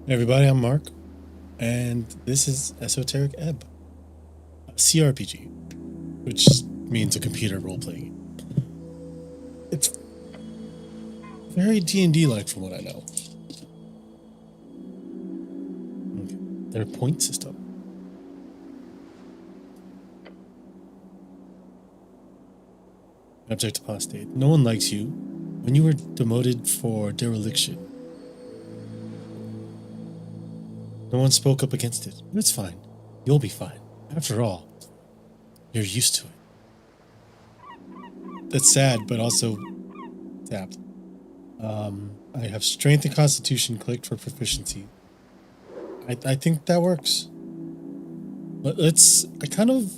Hey everybody, I'm Mark, and this is Esoteric Ebb, a CRPG, which means a computer role-playing game. It's very D&D-like from what I know. Okay. Their point system. Abject apostate. No one likes you. When you were demoted for dereliction, no one spoke up against it. It's fine. You'll be fine. After all, you're used to it. That's sad, but also tapped. I have strength and constitution clicked for proficiency. I think that works. But I kind of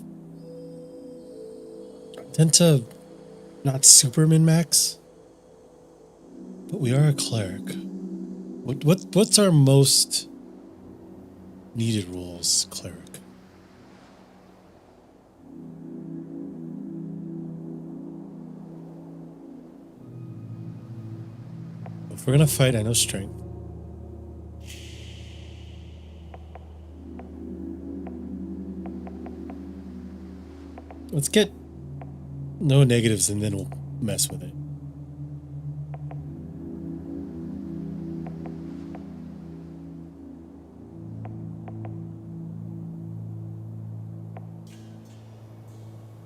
tend to not super min-max, but we are a cleric. What's our most needed rules, cleric? If we're gonna fight, I know strength. Let's get no negatives and then we'll mess with it.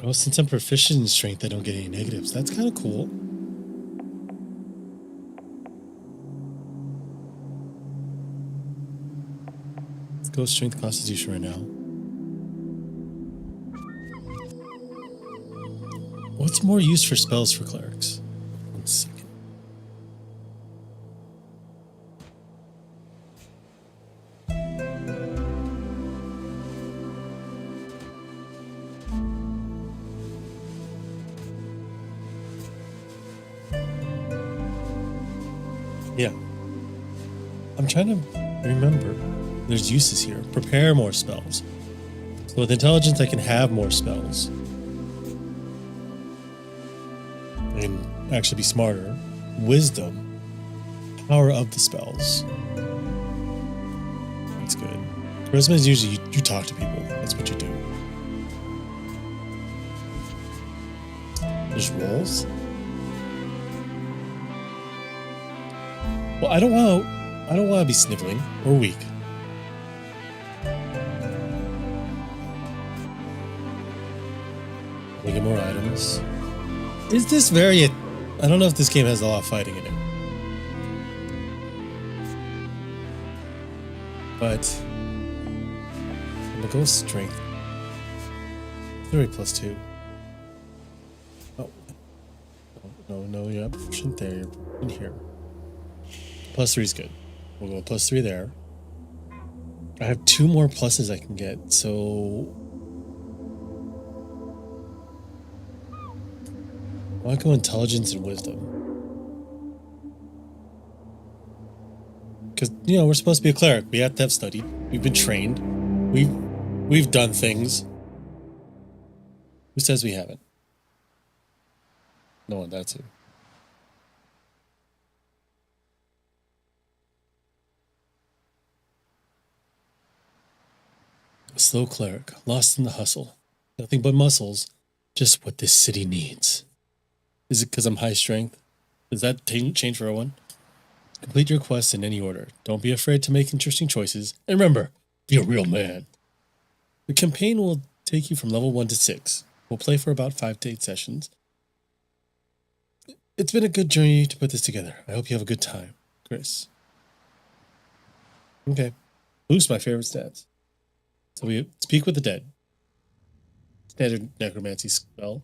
Oh, since I'm proficient in strength, I don't get any negatives. That's kind of cool. Let's go strength constitution right now. What's more used for spells for clerics? 1 second. Yeah. I'm trying to remember. There's uses here. Prepare more spells. So with intelligence, I can have more spells. And actually be smarter. Wisdom. Power of the spells. That's good. Charisma is usually you talk to people. That's what you do. There's rolls. Well, I don't want to be sniveling or weak. We get more items. Is this very... I don't know if this game has a lot of fighting in it. But... I'm gonna go with strength. 3 plus 2. Oh. No, you're not proficient there. You're in here. Plus 3 is good. We'll go plus 3 there. I have 2 more pluses I can get, so... I want to go intelligence and wisdom. Because, we're supposed to be a cleric. We have to have studied. We've been trained. We've done things. Who says we haven't? No one, that's it. A slow cleric, lost in the hustle. Nothing but muscles. Just what this city needs. Is it because I'm high strength? Does that change for everyone? Complete your quests in any order. Don't be afraid to make interesting choices. And remember, be a real man. The campaign will take you from level 1 to 6. We'll play for about 5 to 8 sessions. It's been a good journey to put this together. I hope you have a good time. Chris. Okay. Boost my favorite stats. So we speak with the dead. Standard necromancy spell.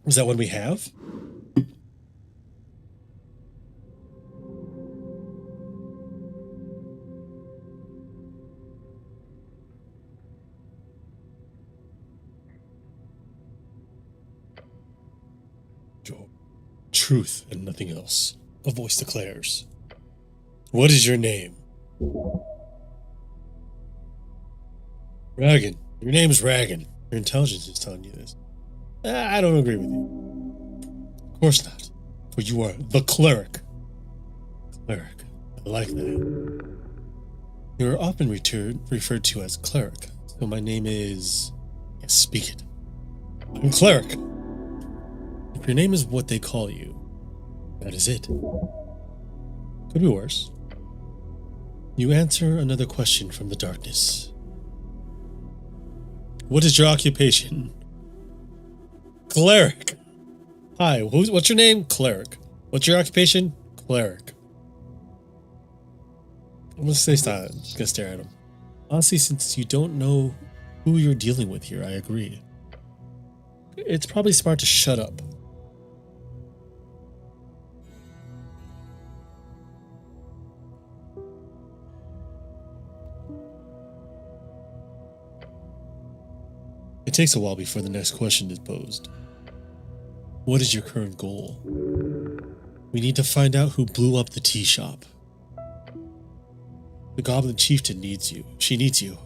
Is that what we have? Truth and nothing else. A voice declares. What is your name? Ragan. Your name's Ragan. Your intelligence is telling you this. I don't agree with you. Of course not. For you are the cleric. Cleric. I like that. You are often referred to as cleric, so my name is... Yes, speak it. I'm cleric. If your name is what they call you, that is it. Could be worse. You answer another question from the darkness. What is your occupation? Cleric. Hi, what's your name? Cleric. What's your occupation? Cleric. I'm gonna stay silent. I'm just gonna stare at him. Honestly, since you don't know who you're dealing with here, I agree. It's probably smart to shut up. It takes a while before the next question is posed. What is your current goal? We need to find out who blew up the tea shop. The Goblin Chieftain needs you. She needs you.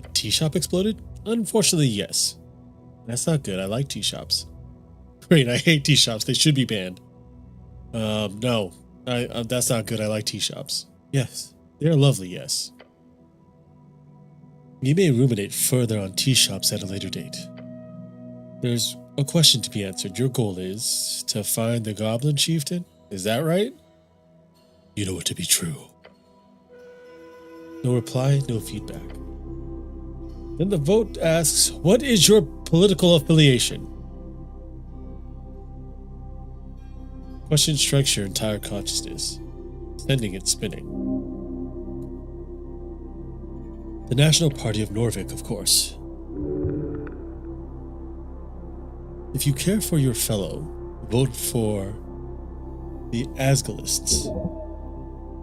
The tea shop exploded? Unfortunately, yes. That's not good. I like tea shops. Great, I hate tea shops. They should be banned. No. That's not good. I like tea shops. Yes. They are lovely, yes. You may ruminate further on tea shops at a later date. There's a question to be answered. Your goal is to find the Goblin Chieftain? Is that right? You know it to be true. No reply, no feedback. Then the vote asks, what is your political affiliation? Question strikes your entire consciousness, sending it spinning. The National Party of Norvik, of course. If you care for your fellow, vote for the Asgalists.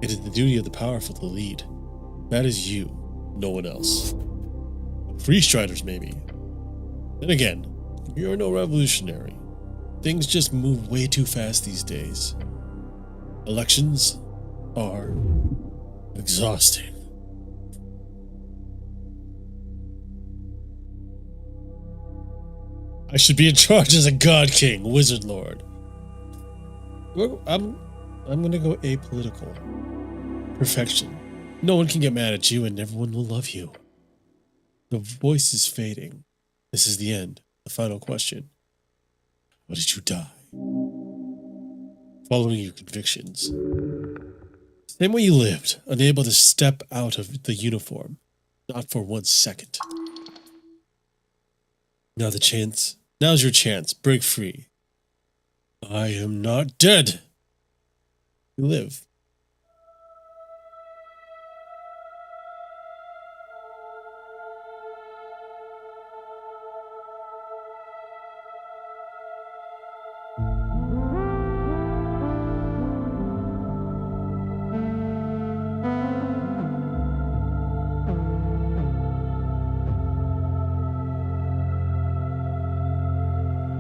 It is the duty of the powerful to lead. That is you, no one else. Free Striders, maybe. Then again, you're no revolutionary. Things just move way too fast these days. Elections are exhausting. I should be in charge as a god king, wizard lord. Well, I'm gonna go apolitical. Perfection. No one can get mad at you and everyone will love you. The voice is fading. This is the end. The final question. How did you die? Following your convictions. Same way you lived, unable to step out of the uniform. Not for 1 second. Now's your chance. Break free. I am not dead. You live.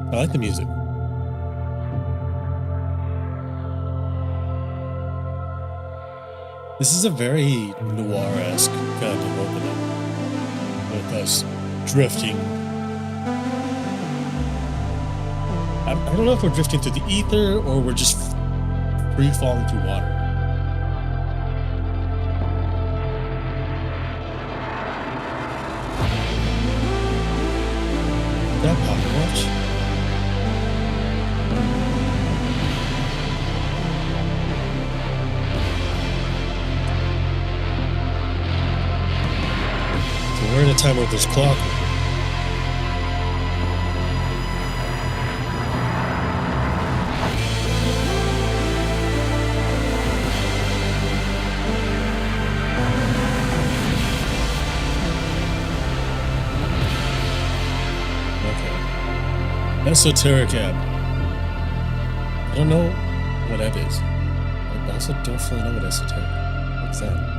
I like the music. This is a very noir-esque kind of opening. With us drifting. I don't know if we're drifting through the ether or we're just free falling through water. That pocket watch? We're in a time where there's clock. Okay. Esoteric Ebb. I don't know what Ebb is. I also don't fully know what esoteric. What's that?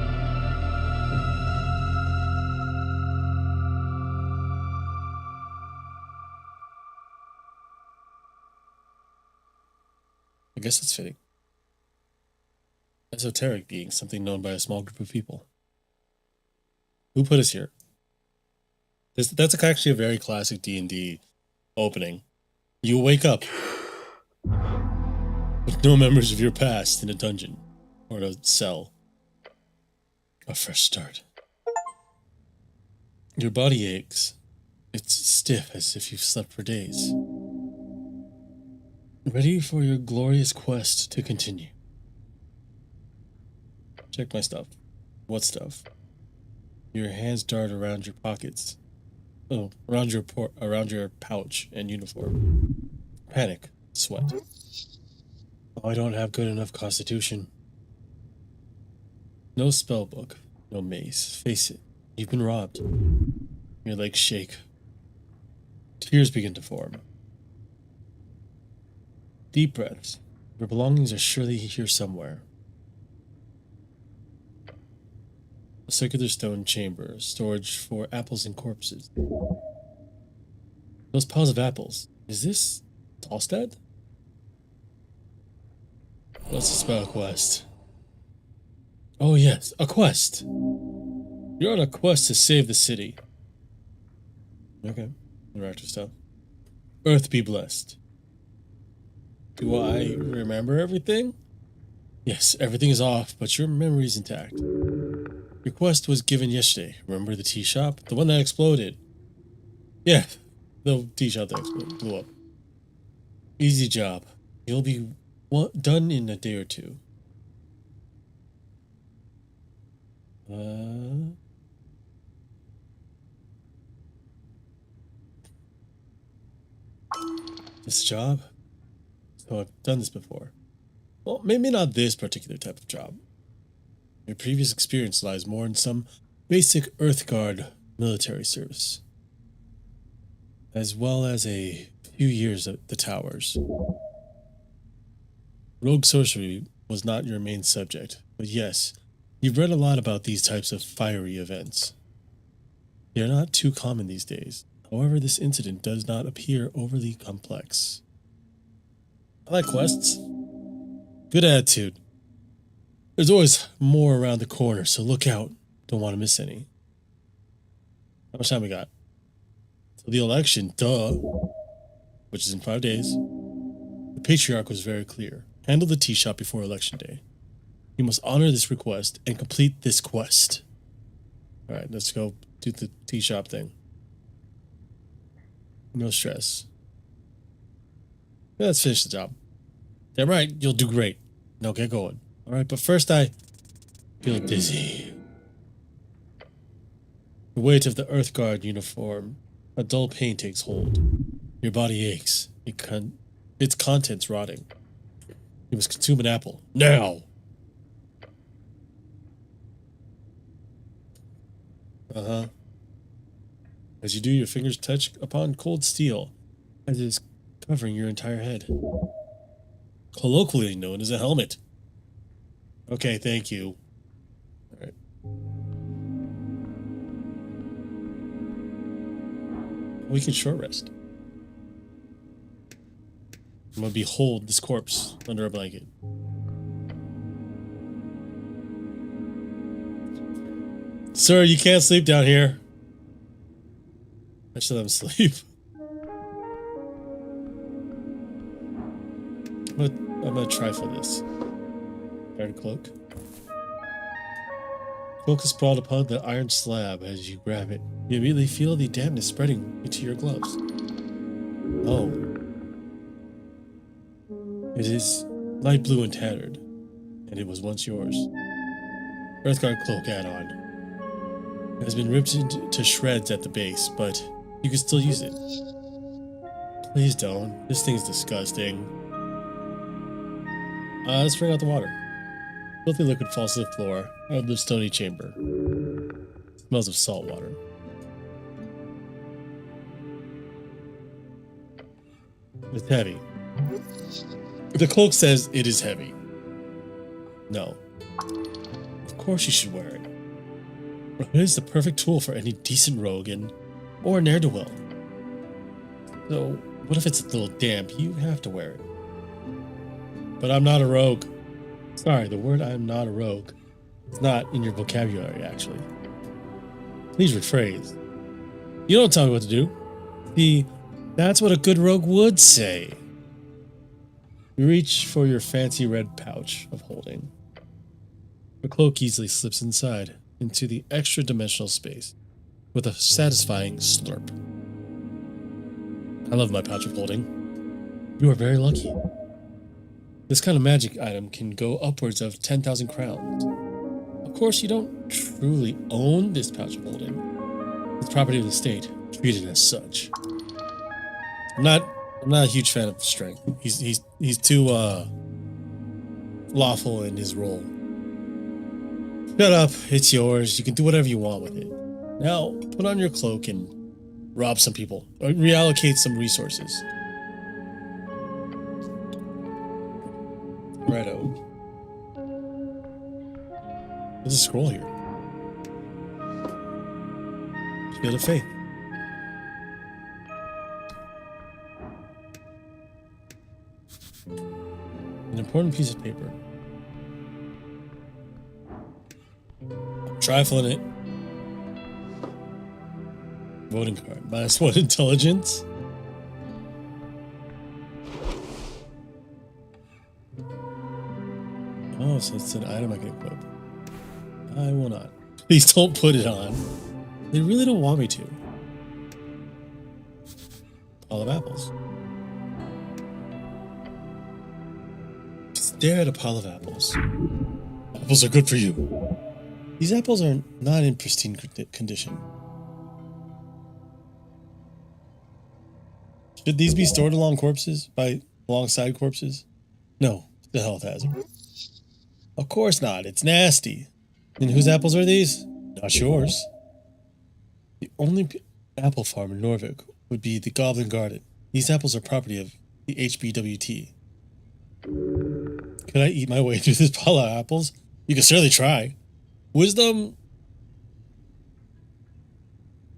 I guess it's fitting. Esoteric being something known by a small group of people. Who put us here? That's actually a very classic D&D opening. You wake up with no memories of your past in a dungeon or in a cell. A fresh start. Your body aches. It's stiff as if you've slept for days. Ready for your glorious quest to continue. Check my stuff. What stuff? Your hands dart around your pockets. Oh, around your pouch and uniform. Panic. Sweat. Oh, I don't have good enough constitution. No spell book. No mace. Face it. You've been robbed. Your legs shake. Tears begin to form. Deep breaths. Your belongings are surely here somewhere. A circular stone chamber, storage for apples and corpses. Those piles of apples. Is this Talstad? What's the spell quest? Oh yes, a quest. You're on a quest to save the city. Okay, interactive stuff. Earth be blessed. Do I remember everything? Yes, everything is off, but your memory is intact. Your quest was given yesterday. Remember the tea shop? The one that exploded. Yeah, the tea shop that exploded, blew up. Easy job. You'll be done in a day or two. This job? So I've done this before. Well, maybe not this particular type of job. Your previous experience lies more in some basic Earthguard military service, as well as a few years at the towers. Rogue sorcery was not your main subject, but yes, you've read a lot about these types of fiery events. They are not too common these days. However, this incident does not appear overly complex. I like quests. Good attitude. There's always more around the corner, so look out. Don't want to miss any. How much time we got? So the election, duh, which is in 5 days. The patriarch was very clear. Handle the tea shop before election day. You must honor this request and complete this quest. Alright, let's go do the tea shop thing. No stress. Let's finish the job. Damn right, you'll do great. Now get going. Alright, but first I feel dizzy. The weight of the Earthguard uniform. A dull pain takes hold. Your body aches. Its contents rotting. You must consume an apple. Now! As you do, your fingers touch upon cold steel, as it is covering your entire head. Colloquially known as a helmet. Okay, thank you. Alright. We can short rest. I'm gonna behold this corpse under a blanket. Sir, you can't sleep down here. I should let him sleep. I'm gonna try for this. Iron cloak. Cloak is sprawled upon the iron slab as you grab it. You immediately feel the dampness spreading into your gloves. Oh. It is light blue and tattered, and it was once yours. Earthguard cloak add-on. It has been ripped into shreds at the base, but you can still use it. Please don't. This thing's disgusting. Let's bring out the water. Filthy liquid falls to the floor out of the stony chamber. Smells of salt water. It's heavy. The cloak says it is heavy. No. Of course you should wear it. It is the perfect tool for any decent rogue or ne'er-do-well. So, what if it's a little damp? You have to wear it. But I'm not a rogue. Sorry, the word I'm not a rogue is not in your vocabulary, actually. Please rephrase. You don't tell me what to do. See, That's what a good rogue would say. You reach for your fancy red pouch of holding. The cloak easily slips inside into the extra dimensional space with a satisfying slurp. I love my pouch of holding. You are very lucky. This kind of magic item can go upwards of 10,000 crowns. Of course, you don't truly own this pouch of holding. It's property of the state, treated as such. I'm not a huge fan of strength. He's too lawful in his role. Shut up, it's yours. You can do whatever you want with it. Now, put on your cloak and rob some people, or reallocate some resources. Righto. There's a scroll here. Field of Faith. An important piece of paper. Trifling it. Voting card. -1 intelligence. Oh, so it's an item I can equip. I will not. Please don't put it on. They really don't want me to. Pile of apples. Stare at a pile of apples. Apples are good for you. These apples are not in pristine condition. Should these be stored alongside corpses? No, it's a health hazard. Of course not. It's nasty. And whose apples are these? Not yours. The only apple farm in Norvik would be the Goblin Garden. These apples are property of the HBWT. Could I eat my way through this pile of apples? You can certainly try. Wisdom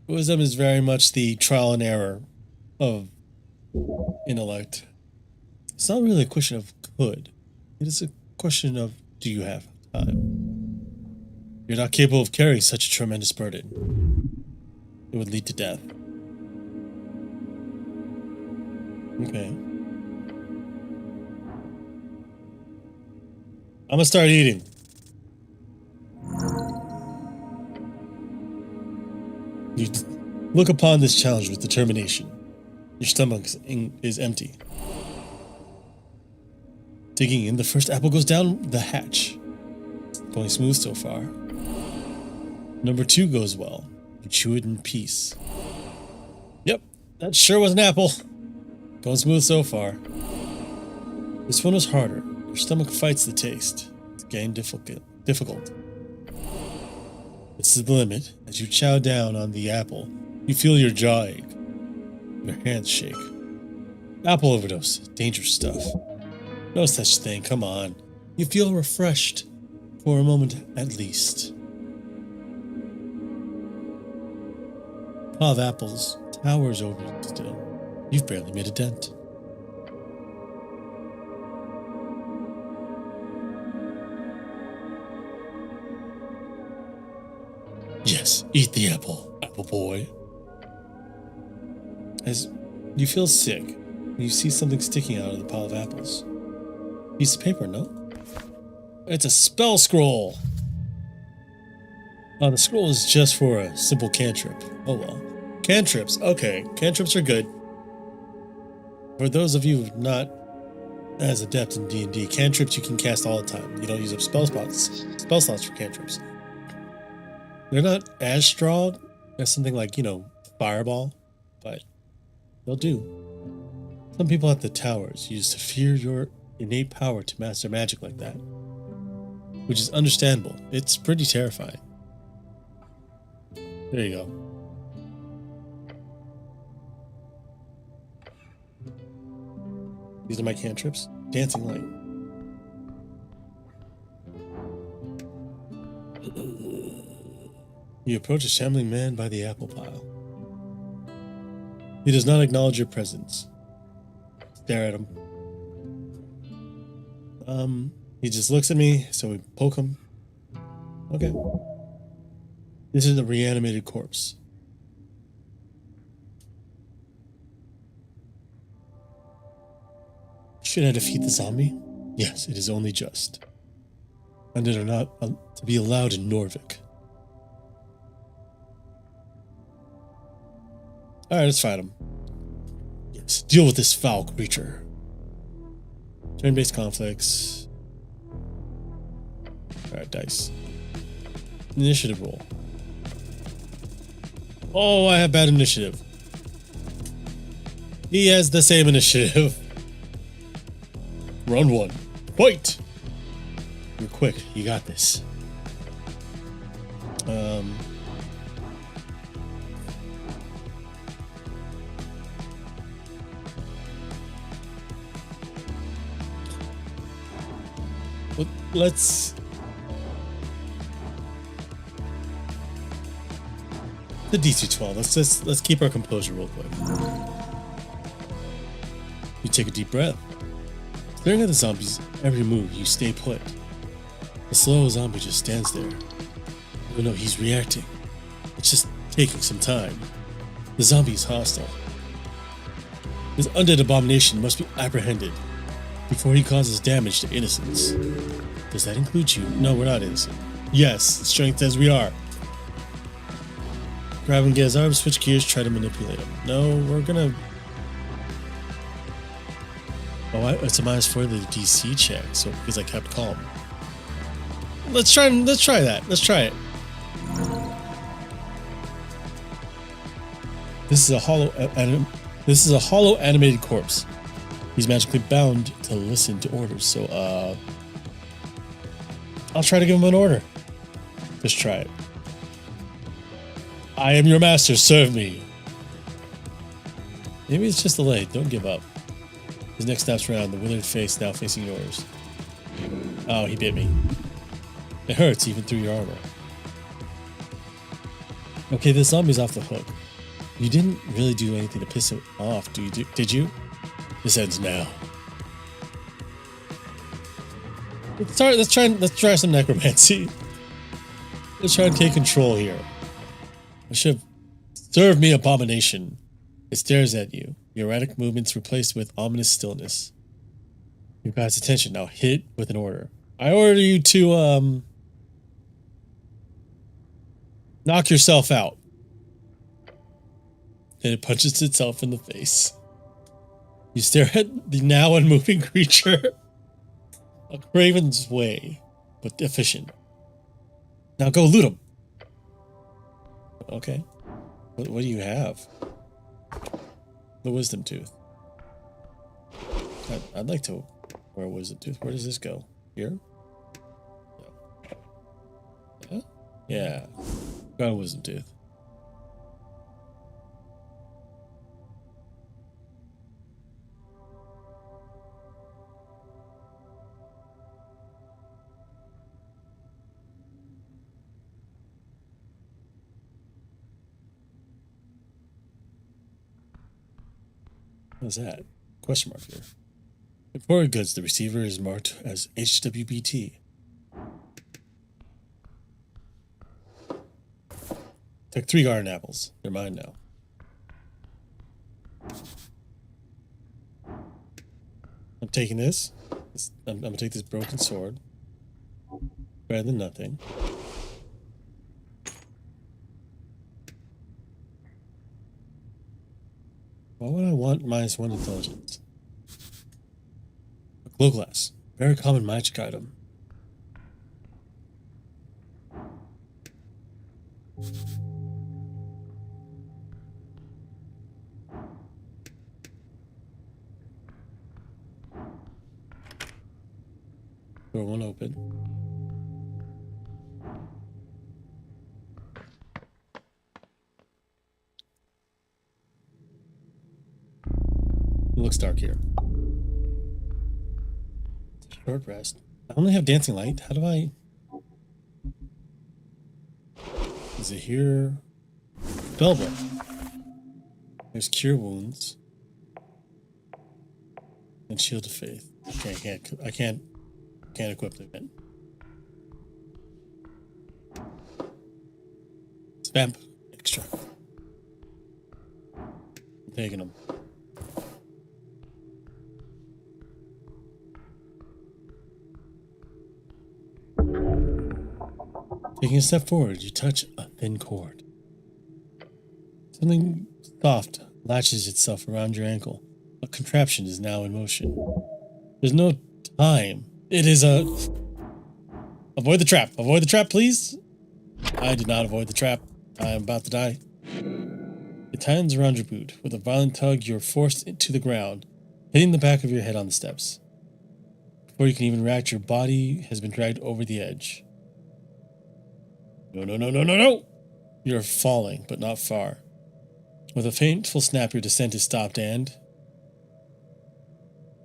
is very much the trial and error of intellect. It's not really a question of could. It is a question of do you have time? You're not capable of carrying such a tremendous burden. It would lead to death. Okay. I'm gonna start eating. You look upon this challenge with determination. Your stomach is empty. Digging in, the first apple goes down the hatch. Going smooth so far. Number 2 goes well. You chew it in peace. Yep, that sure was an apple. Going smooth so far. This one was harder. Your stomach fights the taste. It's getting difficult. This is the limit. As you chow down on the apple, you feel your jaw ache. Your hands shake. Apple overdose. Dangerous stuff. No such thing. Come on. You feel refreshed. For a moment, at least. Pile of apples towers over you still. You've barely made a dent. Yes, eat the apple, apple boy. As you feel sick, you see something sticking out of the pile of apples. Piece of paper, no? It's a spell scroll! Oh, the scroll is just for a simple cantrip. Oh well. Cantrips, okay. Cantrips are good. For those of you not as adept in D&D, cantrips you can cast all the time. You don't use up spell slots for cantrips. They're not as strong as something like, Fireball, but they'll do. Some people at the towers use to fear your innate power to master magic like that, which is understandable. It's pretty terrifying. There you go. These are my cantrips. Dancing light. You approach a shambling man by the apple pile. He does not acknowledge your presence. Stare at him. He just looks at me, so we poke him. Okay. This is a reanimated corpse. Should I defeat the zombie? Yes, it is only just. Undead are not to be allowed in Norvik. Alright, let's fight him. Yes, deal with this foul creature. Turn-based conflicts. Alright, dice. Initiative roll. Oh, I have bad initiative. He has the same initiative. Round 1. Fight! You're quick. You got this. Let's... The DC 12. Let's keep our composure real quick. You take a deep breath. Staring at the zombies, every move, you stay put. The slow zombie just stands there. Even though he's reacting, it's just taking some time. The zombie is hostile. This undead abomination must be apprehended before he causes damage to innocents. Does that include you? No, we're not innocent. Yes, strength says we are. Grab him, get his arms, switch gears, try to manipulate him. No, we're gonna... Oh, it's a -4 to the DC check, so because I kept calm. Let's try that. Let's try it. This is a hollow animated corpse. He's magically bound to listen to orders, so I'll try to give him an order. Just try it. I am your master, serve me. Maybe it's just delayed. Don't give up. His neck snaps around, the withered face now facing yours. Oh, he bit me. It hurts even through your armor. Okay, this zombie's off the hook. You didn't really do anything to piss him off, did you? This ends now. Let's try some necromancy. Let's try and take control here. I should have served me, abomination. It stares at you. Your erratic movements replaced with ominous stillness. You've got its attention. Now hit with an order. I order you to knock yourself out. And it punches itself in the face. You stare at the now unmoving creature. A craven's way, but efficient. Now go loot him. Okay. What do you have? The wisdom tooth. I'd like to wear a wisdom tooth. Where does this go? Here? Yeah. Yeah. Got a wisdom tooth. What's that? Question mark here. Imported goods. The receiver is marked as HWBT. Took 3 garden apples. They're mine now. I'm taking this. I'm gonna take this broken sword. Better than nothing. Why would I want -1 intelligence? A glow glass. Very common magic item. Door won't open. It looks dark here. Short rest. I only have dancing light. How do I... Is it here? Spellbook. There's cure wounds. And shield of faith. Okay, I can't equip them yet. It's vamp extract. I'm taking them. Taking a step forward, you touch a thin cord. Something soft latches itself around your ankle. A contraption is now in motion. There's no time. It is a... Avoid the trap. Avoid the trap, please. I did not avoid the trap. I am about to die. It tightens around your boot. With a violent tug, you're forced to the ground, hitting the back of your head on the steps. Before you can even react, your body has been dragged over the edge. No, no, no, no, no, no! You're falling, but not far. With a faintful snap, your descent is stopped and...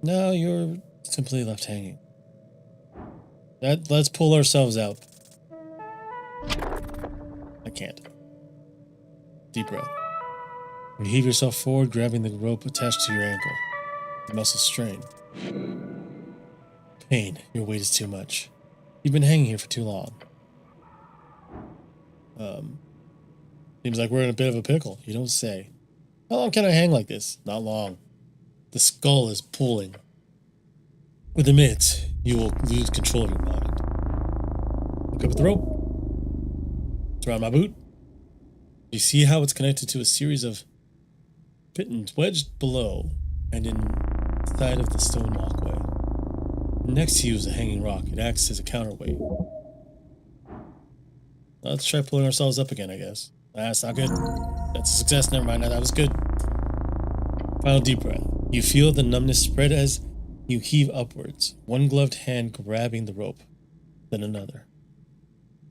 now you're simply left hanging. Let's pull ourselves out. I can't. Deep breath. You heave yourself forward, grabbing the rope attached to your ankle. The muscles strain. Pain. Your weight is too much. You've been hanging here for too long. Seems like we're in a bit of a pickle. You don't say. How long can I hang like this? Not long. The skull is pulling. Within minutes, you will lose control of your mind. Look up at the rope. It's around my boot. You see how it's connected to a series of pittons wedged below and inside of the stone walkway. Next to you is a hanging rock. It acts as a counterweight. Let's try pulling ourselves up again, I guess. That's not good. That's a success. Never mind. That was good. Final deep breath. You feel the numbness spread as you heave upwards, one gloved hand grabbing the rope, then another.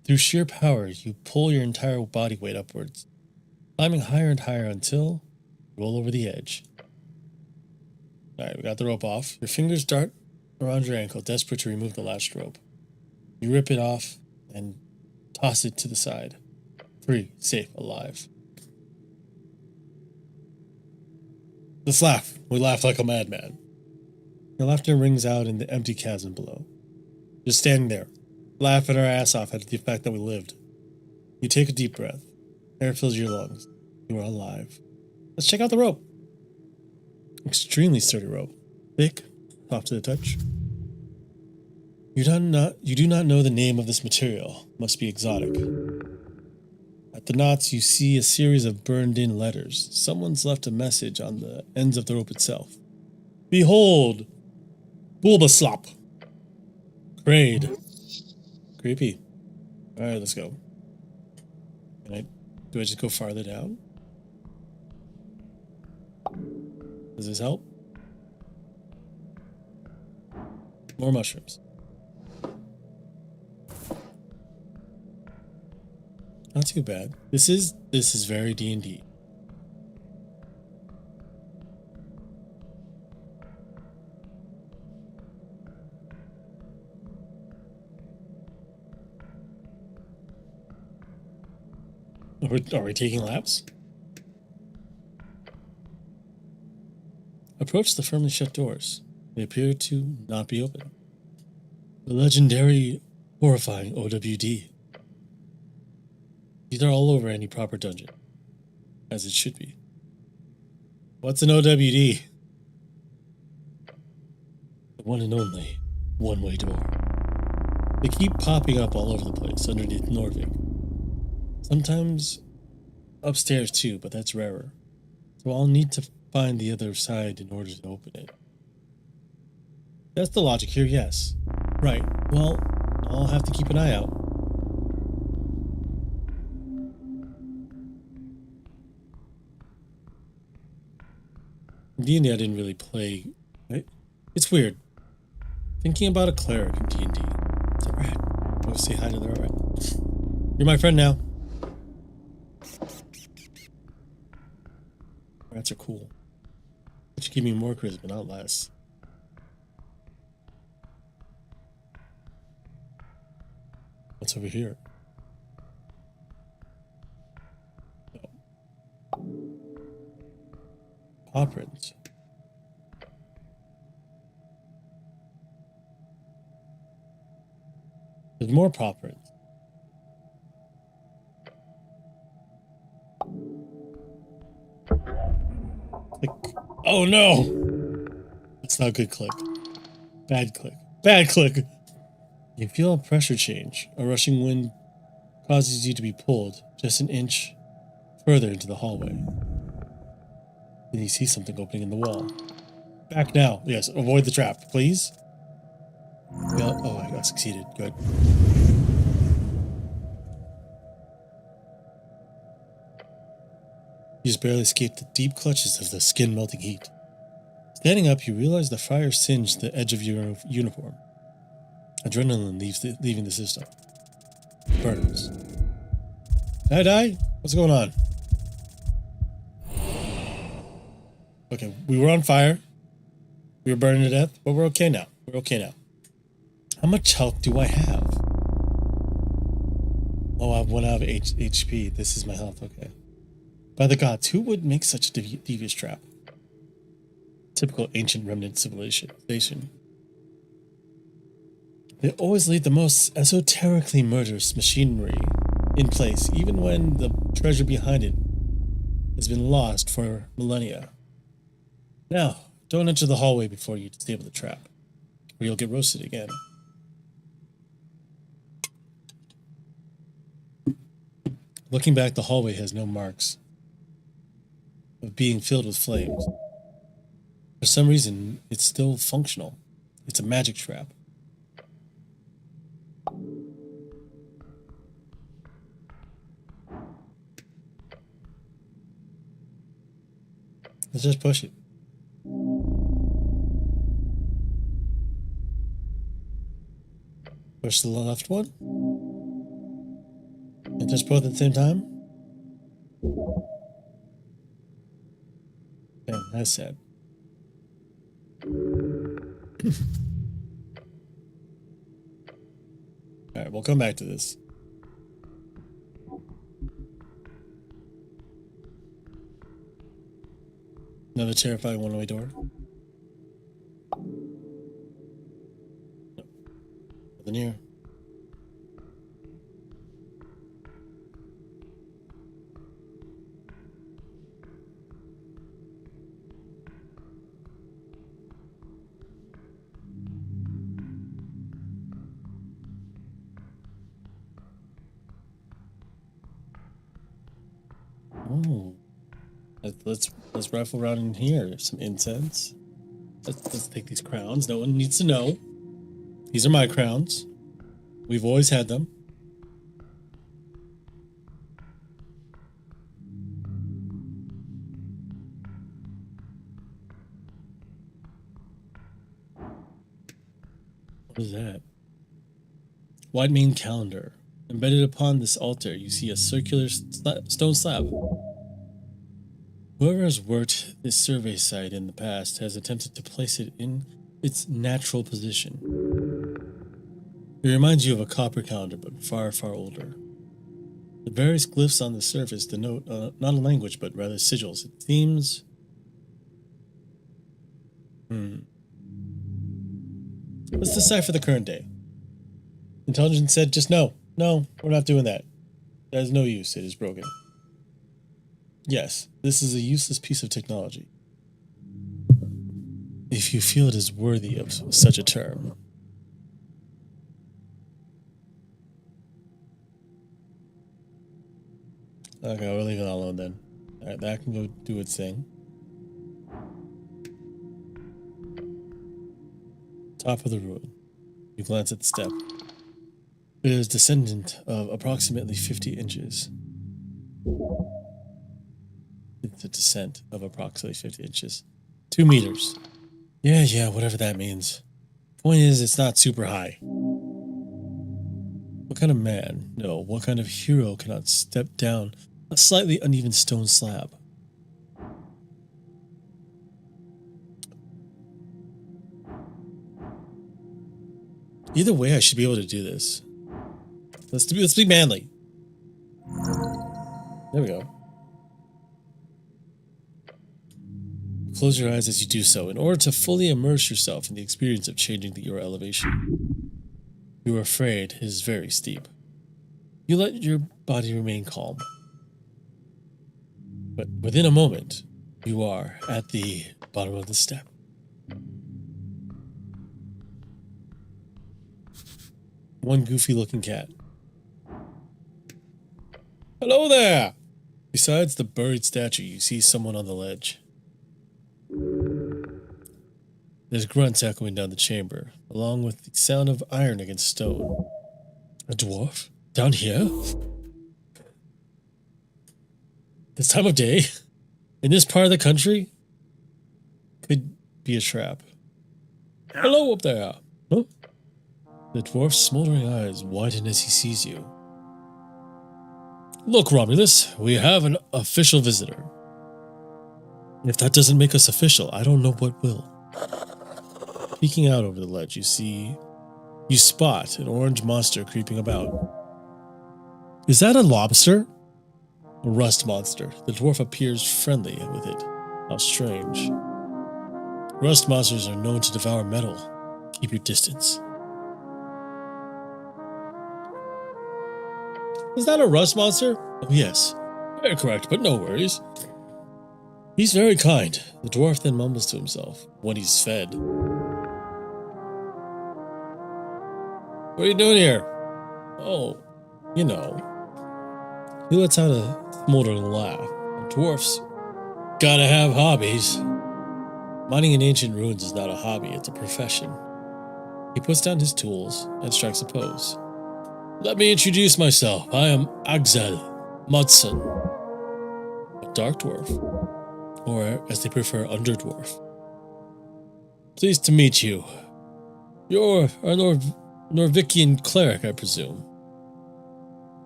Through sheer power, you pull your entire body weight upwards, climbing higher and higher until you roll over the edge. Alright, we got the rope off. Your fingers dart around your ankle, desperate to remove the latched rope. You rip it off and toss it to the side. Free, safe, alive. Let's laugh. We laugh like a madman. Your laughter rings out in the empty chasm below. Just standing there, laughing our ass off at the fact that we lived. You take a deep breath. Air fills your lungs. You are alive. Let's check out the rope. Extremely sturdy rope. Thick, soft to the touch. You do not know the name of this material. Must be exotic. At the knots, you see a series of burned-in letters. Someone's left a message on the ends of the rope itself. Behold! Bulbaslop! Grade. Creepy. Alright, let's go. Do I just go farther down? Does this help? More mushrooms. Not too bad. This is very D&D. Are we taking laps? Approach the firmly shut doors. They appear to not be open. The legendary, horrifying OWD. These are all over any proper dungeon, as it should be. What's an OWD? The one and only one-way door. They keep popping up all over the place underneath Norvig. Sometimes upstairs too, but that's rarer. So I'll need to find the other side in order to open it. That's the logic here, yes. Right, well, I'll have to keep an eye out. In D&D I didn't really play... Right? It's weird. Thinking about a cleric in D&D. It's a rat. Go say hi to the rat. You're my friend now. Rats are cool. But you give me more charisma, not less. What's over here? Oh. Paw prints. There's more paw prints. Click. Oh no! That's not a good click. Bad click. Bad click! You feel a pressure change. A rushing wind causes you to be pulled just an inch further into the hallway. Then you see something opening in the wall. Back now. Yes, avoid the trap, please. Oh, I got succeeded. Good. You just barely escaped the deep clutches of the skin-melting heat. Standing up, you realize the fire singed the edge of your uniform. Adrenaline leaving the system. Burns. Did I die? What's going on? Okay, we were on fire. We were burning to death, but we're okay now. We're okay now. How much health do I have? Oh, I have 1 out of HP. This is my health, okay. By the gods, who would make such a devious trap? Typical ancient remnant civilization. They always leave the most esoterically murderous machinery in place, even when the treasure behind it has been lost for millennia. Now, don't enter the hallway before you disable the trap, or you'll get roasted again. Looking back, the hallway has no marks of being filled with flames. For some reason, it's still functional. It's a magic trap. Let's just push it. Push the left one. And just both at the same time. Damn, that's sad. Alright, we'll come back to this. Another terrifying one-way door. Nope. Nothing here. Oh. Let's rifle around in here. Some incense. Let's take these crowns. No one needs to know. These are my crowns. We've always had them. What is that? White Mane calendar. Embedded upon this altar, you see a circular stone slab. Whoever has worked this survey site in the past has attempted to place it in its natural position. It reminds you of a copper calendar, but far, far older. The various glyphs on the surface denote not a language, but rather sigils. It seems... Let's decipher the current day. Intelligence said just no. No, we're not doing that. That is no use. It is broken. Yes, this is a useless piece of technology. If you feel it is worthy of such a term. Okay, we'll leave it alone then. Alright, that can go do its thing. Top of the ruin. You glance at the step. It is descendant of approximately 50 inches. It's a descent of approximately 50 inches. 2 meters. Yeah, whatever that means. Point is, it's not super high. What kind of man, no, what kind of hero cannot step down a slightly uneven stone slab? Either way, I should be able to do this. Let's be manly. There we go. Close your eyes as you do so, in order to fully immerse yourself in the experience of changing your elevation. You are afraid it is very steep. You let your body remain calm. But within a moment, you are at the bottom of the step. One goofy-looking cat. Hello there! Besides the buried statue, you see someone on the ledge. There's grunts echoing down the chamber, along with the sound of iron against stone. A dwarf? Down here? This time of day? In this part of the country? Could be a trap. Hello up there! Huh? The dwarf's smoldering eyes widen as he sees you. Look, Romulus, we have an official visitor. If that doesn't make us official, I don't know what will. Peeking out over the ledge, you spot an orange monster creeping about. Is that a lobster? A rust monster. The dwarf appears friendly with it. How strange. Rust monsters are known to devour metal. Keep your distance. Is that a rust monster? Oh, yes. Very correct, but no worries. He's very kind. The dwarf then mumbles to himself when he's fed. What are you doing here? Oh, you know. He lets out a smoldering laugh. Dwarfs gotta have hobbies. Mining in ancient ruins is not a hobby, it's a profession. He puts down his tools and strikes a pose. Let me introduce myself. I am Axel Mudson, a dark dwarf, or as they prefer, underdwarf. Pleased to meet you. You're a Norvikian cleric, I presume.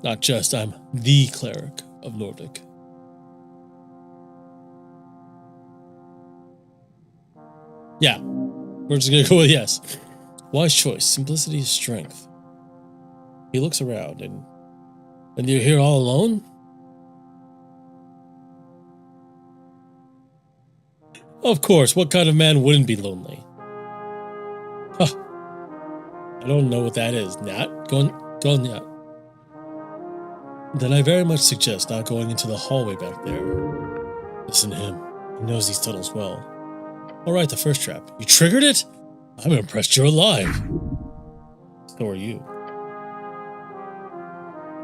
Not just, I'm the cleric of Norvik. Yeah, we're just gonna go with yes. Wise choice. Simplicity is strength. He looks around and you're here all alone? Of course, what kind of man wouldn't be lonely? Huh. I don't know what that is. Nat? Go on, Nat. Then I very much suggest not going into the hallway back there. Listen to him. He knows these tunnels well. Alright, the first trap. You triggered it? I'm impressed you're alive. So are you.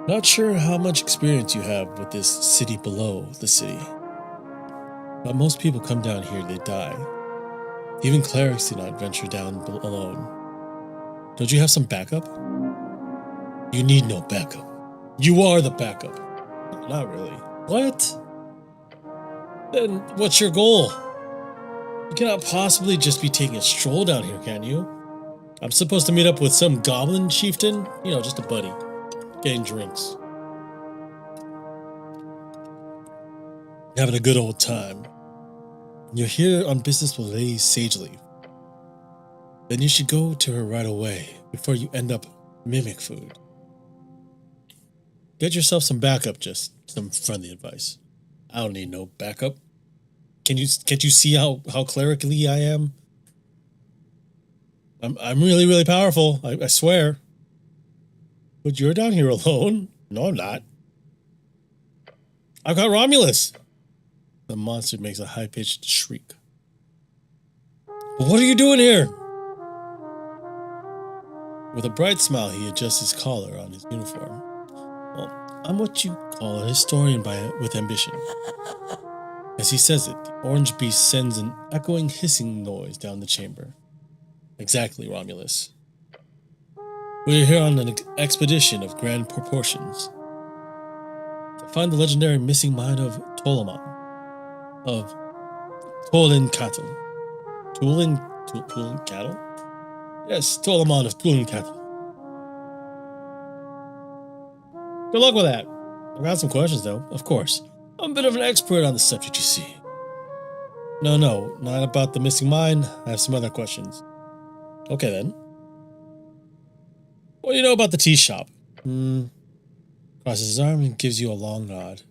Not sure how much experience you have with this city below the city. But most people come down here, they die. Even clerics do not venture down alone. Don't you have some backup? You need no backup. You are the backup. Not really. What? Then what's your goal? You cannot possibly just be taking a stroll down here, can you? I'm supposed to meet up with some goblin chieftain? You know, just a buddy. Getting drinks. Having a good old time. You're here on business with Lady Sageleaf. Then you should go to her right away before you end up mimic food. Get yourself some backup, just some friendly advice. I don't need no backup. Can't you see how clerically I am? I'm really, really powerful, I swear. But you're down here alone? No, I'm not. I've got Romulus. The monster makes a high-pitched shriek. But what are you doing here? With a bright smile, he adjusts his collar on his uniform. Well, I'm what you call a historian with ambition. As he says it, the orange beast sends an echoing hissing noise down the chamber. Exactly, Romulus. We're here on an expedition of grand proportions. To find the legendary missing mine of Tolaman. Of Tolin Cattle. Tulin Cattle? Yes, Tolaman of Tulin Cattle. Good luck with that. I've got some questions, though, of course. I'm a bit of an expert on the subject, you see. No, not about the missing mine. I have some other questions. Okay, then. What do you know about the tea shop? Crosses his arm and gives you a long nod.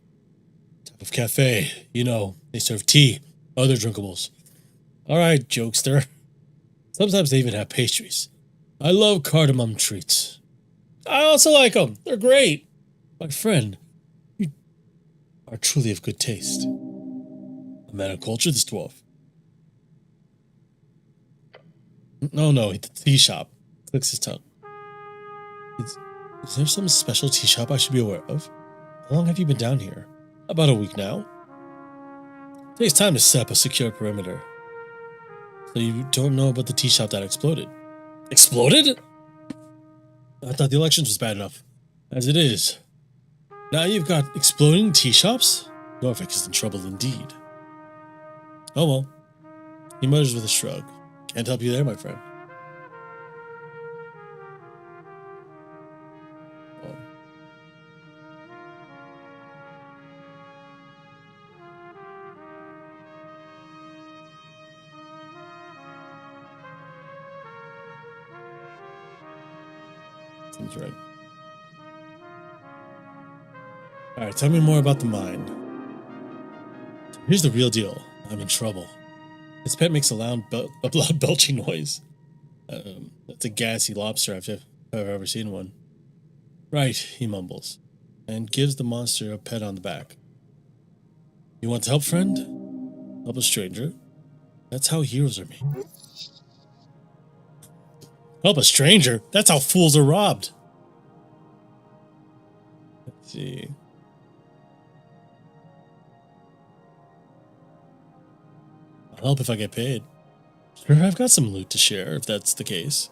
Type of cafe. You know, they serve tea, other drinkables. Alright, jokester. Sometimes they even have pastries. I love cardamom treats. I also like them. They're great. My friend, you are truly of good taste. A man of culture, this dwarf. No, the tea shop. Clicks his tongue. Is there some special tea shop I should be aware of? How long have you been down here? About a week now. It takes time to set up a secure perimeter. So you don't know about the tea shop that exploded. Exploded? I thought the elections was bad enough. As it is. Now you've got exploding tea shops? Norfolk is in trouble indeed. Oh well. He mutters with a shrug. Can't help you there, my friend. Oh. Seems right. Alright, tell me more about the mine. Here's the real deal. I'm in trouble. His pet makes a loud belching noise. That's a gassy lobster if I've ever seen one. Right, he mumbles, and gives the monster a pet on the back. You want help, friend? Help a stranger? That's how heroes are made. Help a stranger? That's how fools are robbed. Let's see. I'll help if I get paid. Sure, I've got some loot to share if that's the case.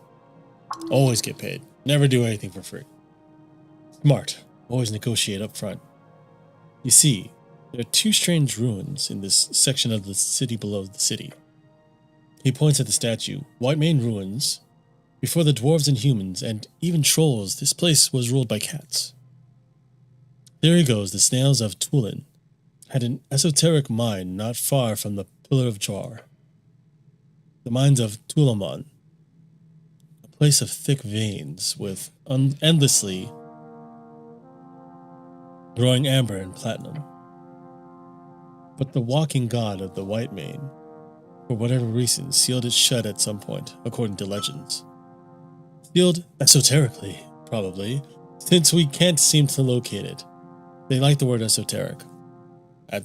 Always get paid. Never do anything for free. Smart. Always negotiate up front. You see, there are two strange ruins in this section of the city below the city. He points at the statue. White Mane Ruins. Before the dwarves and humans, and even trolls, this place was ruled by cats. There he goes, the snails of Tulin had an esoteric mine not far from the Pillar of Jar. The mines of Tulamon, a place of thick veins with endlessly growing amber and platinum. But the walking god of the White Mane, for whatever reason, sealed it shut at some point, according to legends. Sealed esoterically, probably, since we can't seem to locate it. They like the word esoteric.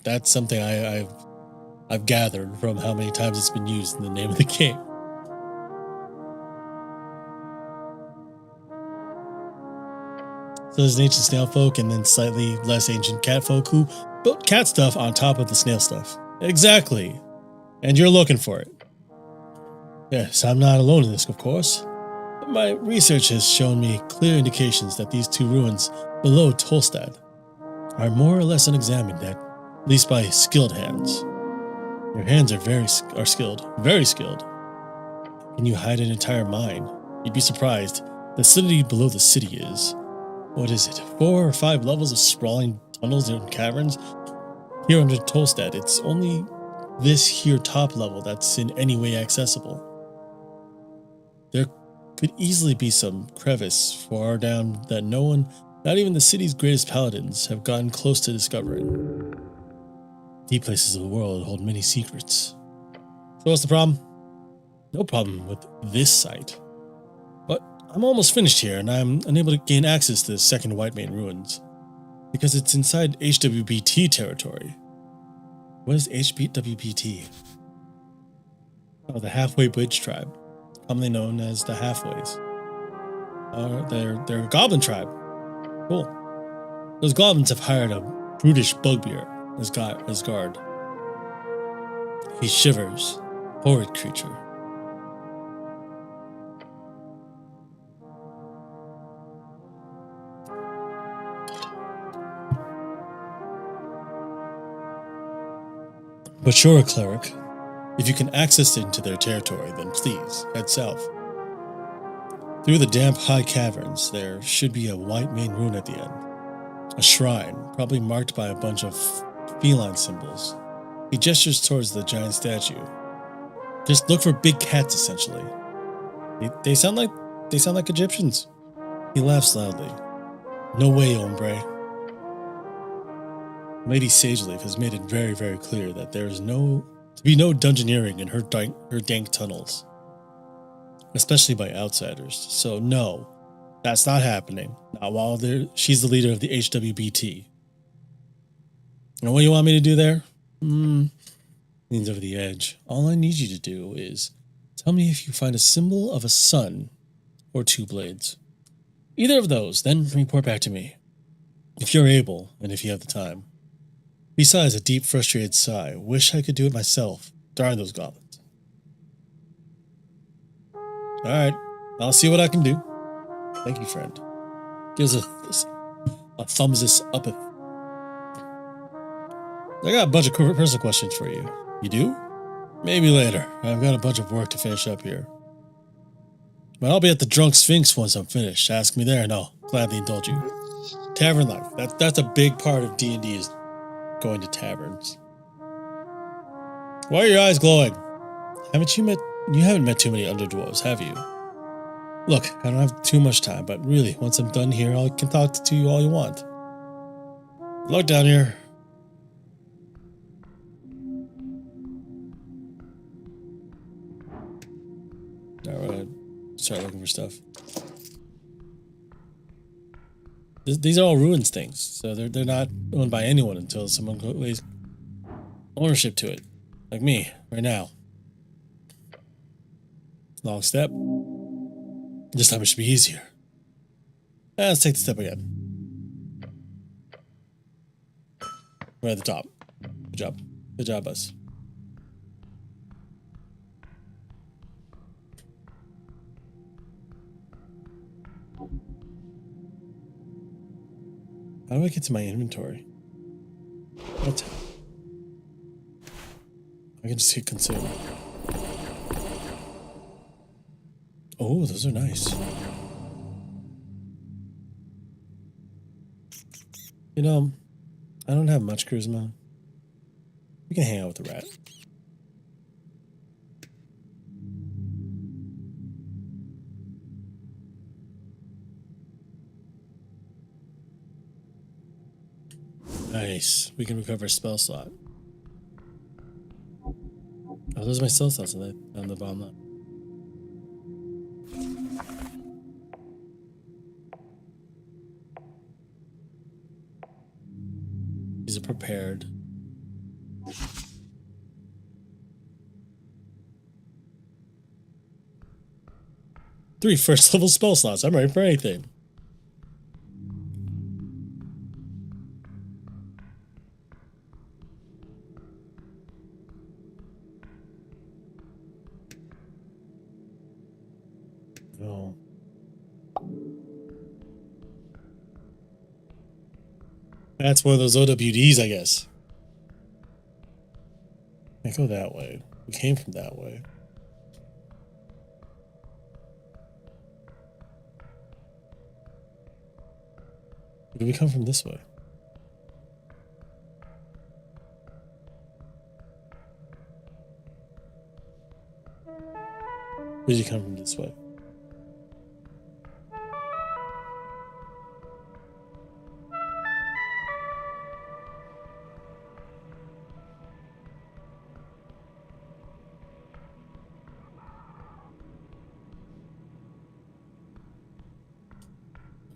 That's something I've gathered from how many times it's been used in the name of the game. So there's an ancient snail folk and then slightly less ancient cat folk who built cat stuff on top of the snail stuff. Exactly. And you're looking for it. Yes, I'm not alone in this, of course. But my research has shown me clear indications that these two ruins below Tolstad are more or less unexamined, at least by skilled hands. Their hands are skilled, very skilled. Can you hide an entire mine? You'd be surprised. The city below the city is, what is it, 4 or 5 levels of sprawling tunnels and caverns? Here under Tolstad, it's only this here top level that's in any way accessible. There could easily be some crevice far down that no one, not even the city's greatest paladins, have gotten close to discovering. Deep places of the world hold many secrets. So what's the problem? No problem with this site. But I'm almost finished here, and I'm unable to gain access to the second White Mane Ruins, because it's inside HWBT territory. What is HWBT? Oh, the Halfway Bridge Tribe, commonly known as the Halfways. They're a goblin tribe. Cool. Those goblins have hired a brutish bugbear as guard. He shivers. Horrid creature. But you're a cleric. If you can access into their territory, then please, head south. Through the damp, high caverns, there should be a White Mane Ruin at the end. A shrine, probably marked by a bunch of feline symbols. He gestures towards the giant statue. Just look for big cats, essentially. They sound like Egyptians. He laughs loudly. No way, hombre. Lady Sageleaf has made it very, very clear that there is to be no dungeoneering in her dank tunnels, especially by outsiders. So no, that's not happening. Not while she's the leader of the HWBT. And what do you want me to do there? Leans over the edge. All I need you to do is tell me if you find a symbol of a sun or 2 blades. Either of those, then report back to me. If you're able, and if you have the time. Besides a deep, frustrated sigh, wish I could do it myself. Darn those goblins. Alright, I'll see what I can do. Thank you, friend. Gives a thumbs this up. I got a bunch of personal questions for you. You do? Maybe later. I've got a bunch of work to finish up here. But I'll be at the Drunk Sphinx once I'm finished. Ask me there and I'll gladly indulge you. Tavern life. That's a big part of D&D is going to taverns. Why are your eyes glowing? You haven't met too many underdwarves, have you? Look, I don't have too much time, but really, once I'm done here, I can talk to you all you want. Look down here. Alright, start looking for stuff. These are all ruins things, so they're not owned by anyone until someone lays ownership to it. Like me, right now. Long step. This time it should be easier. Let's take the step again. We're at the top. Good job. Good job, us. How do I get to my inventory? What? I can just hit consume. Oh, those are nice. You know, I don't have much charisma. We can hang out with the rat. Nice. We can recover a spell slot. Oh, those are my spell slots on the bottom left. These are prepared. Three first level spell slots. I'm ready for anything. Oh. That's one of those OWDs, I guess. I go that way. We came from that way. Or did we come from this way? Or did you come from this way?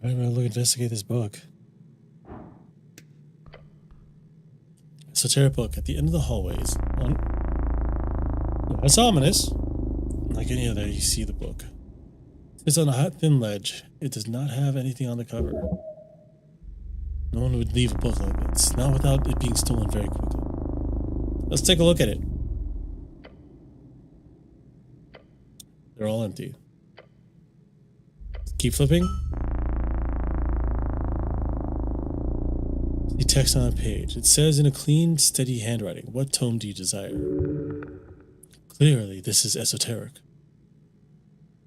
I'm gonna look investigate this book. Esoteric book at the end of the hallways. That's ominous. Like any other, you see the book. It's on a hot, thin ledge. It does not have anything on the cover. No one would leave a book like this, not without it being stolen very quickly. Let's take a look at it. They're all empty. Keep flipping. See text on a page. It says in a clean, steady handwriting, what tome do you desire? Clearly, this is esoteric.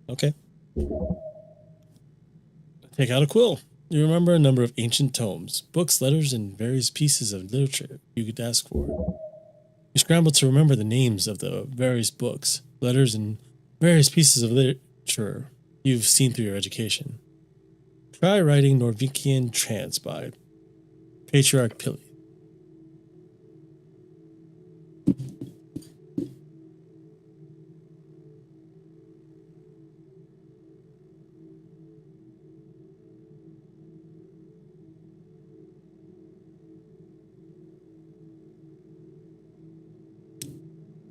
Okay. Take out a quill. You remember a number of ancient tomes, books, letters, and various pieces of literature you could ask for. You scramble to remember the names of the various books, letters, and various pieces of literature you've seen through your education. Try writing Norvikian Trance by Patriarch Pili.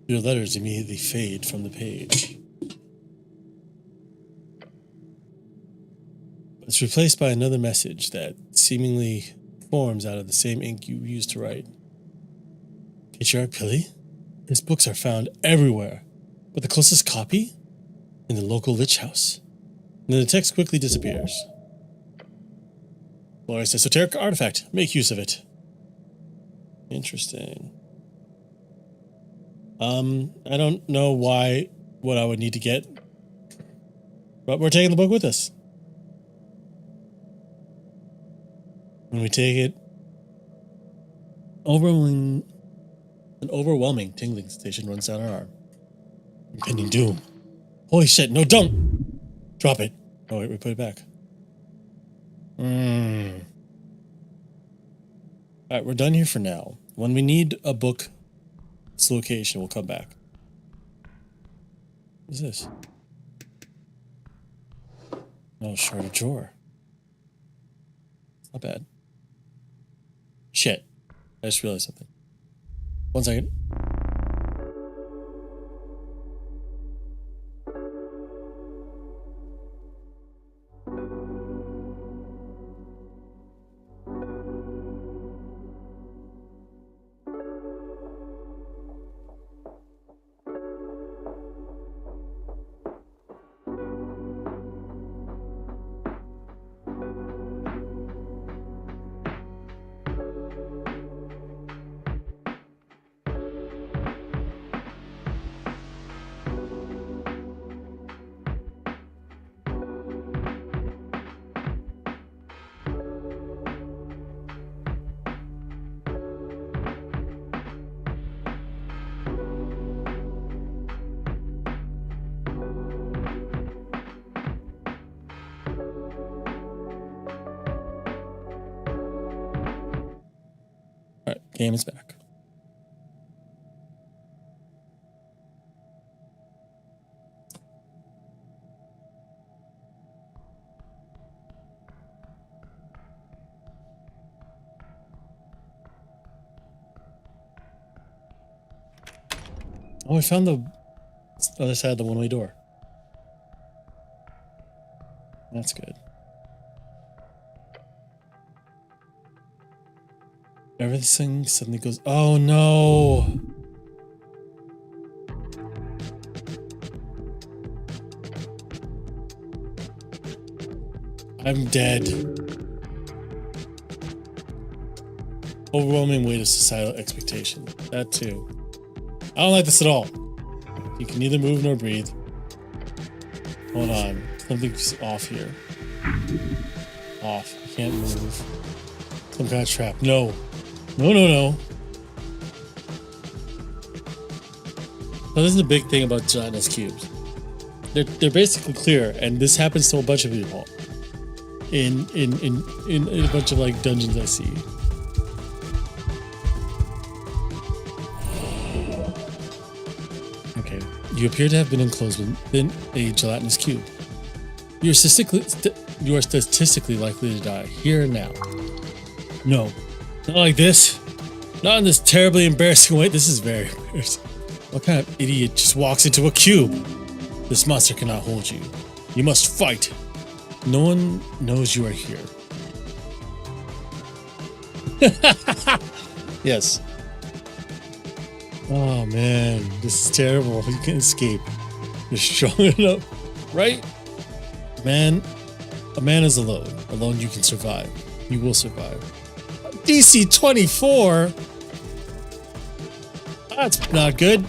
Your letters immediately fade from the page. It's replaced by another message that seemingly forms out of the same ink you used to write. Patriarch Pilly? His books are found everywhere, but the closest copy? In the local lich house. And then the text quickly disappears. Glorious esoteric artifact. Make use of it. Interesting. I don't know what I would need to get, but we're taking the book with us. When we take it, an overwhelming tingling sensation runs down our arm. Impending doom. Holy shit, no, don't! Drop it. Oh wait, we put it back. Alright, we're done here for now. When we need a book, its location, we'll come back. What is this? Oh, shard of drawer. Not bad. Shit. I just realized something. 1 second. Alright, game is back. Oh, I found the other side of the one-way door. That's good. Everything suddenly goes, oh no! I'm dead. Overwhelming weight of societal expectation. That too. I don't like this at all. You can neither move nor breathe. Hold on. Something's off here. Off. I can't move. Some kind of trap. No. No, no, no. Now, this is the big thing about gelatinous cubes. They're basically clear, and this happens to a bunch of people. In a bunch of like dungeons I see. Okay, you appear to have been enclosed within a gelatinous cube. You are statistically likely to die here and now. No, not like this. Not in this terribly embarrassing way. This is very embarrassing. What kind of idiot just walks into a cube? This monster cannot hold you. You must fight. No one knows you are here. Yes. Oh man, this is terrible. You can't escape. You're strong enough, right? Man, a man is alone. Alone you can survive. You will survive. DC 24? That's not good.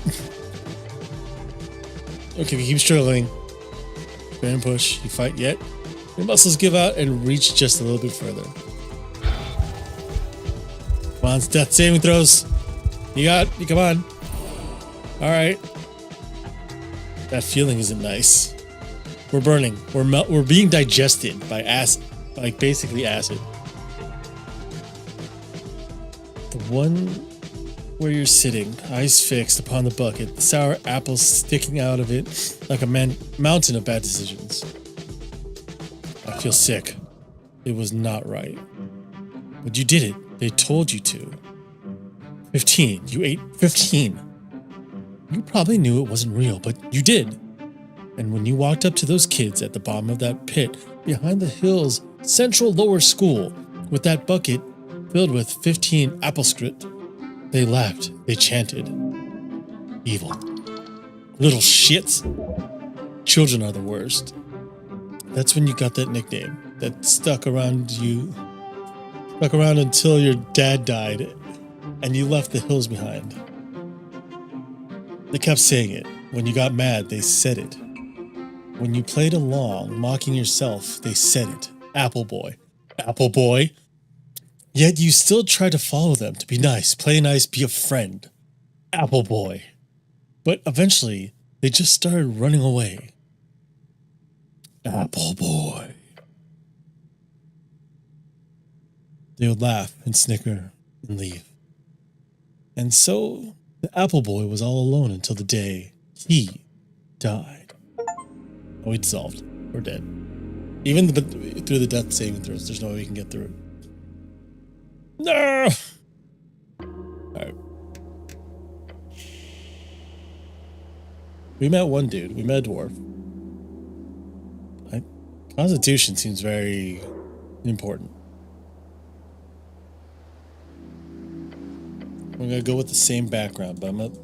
Okay, we keep struggling. Try and push. You fight yet? Your muscles give out and reach just a little bit further. Come on, death saving throws. You come on. Alright. That feeling isn't nice. We're burning. We're being digested by acid. Like basically acid. The one where you're sitting, eyes fixed upon the bucket, the sour apples sticking out of it like a mountain of bad decisions. I feel sick. It was not right. But you did it. They told you to. 15. You ate 15. You probably knew it wasn't real, but you did. And when you walked up to those kids at the bottom of that pit behind the hills, Central Lower School, with that bucket filled with 15 apple script. They laughed, they chanted. Evil. Little shits. Children are the worst. That's when you got that nickname that stuck around until your dad died and you left the hills behind. They kept saying it. When you got mad, they said it. When you played along, mocking yourself, they said it. Apple boy. Apple boy. Yet you still tried to follow them, to be nice, play nice, be a friend. Apple boy. But eventually, they just started running away. Apple boy. They would laugh and snicker and leave. And so, the apple boy was all alone until the day he died. Oh, we dissolved. We're dead. Even through the death saving throws, there's no way we can get through it. No! Alright. We met one dude. We met a dwarf. Constitution seems very important. I'm gonna go with the same background, but I'm gonna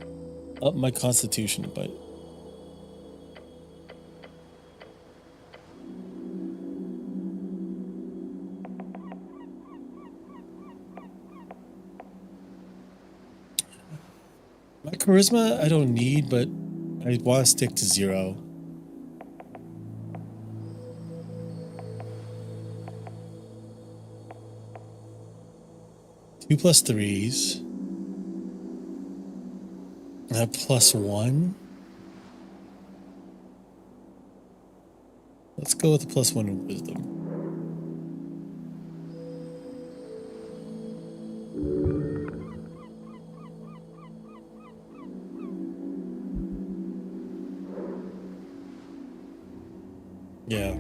up my constitution, but my charisma I don't need, but I want to stick to 0. Two plus threes. +1. Let's go with the +1 in wisdom. Yeah.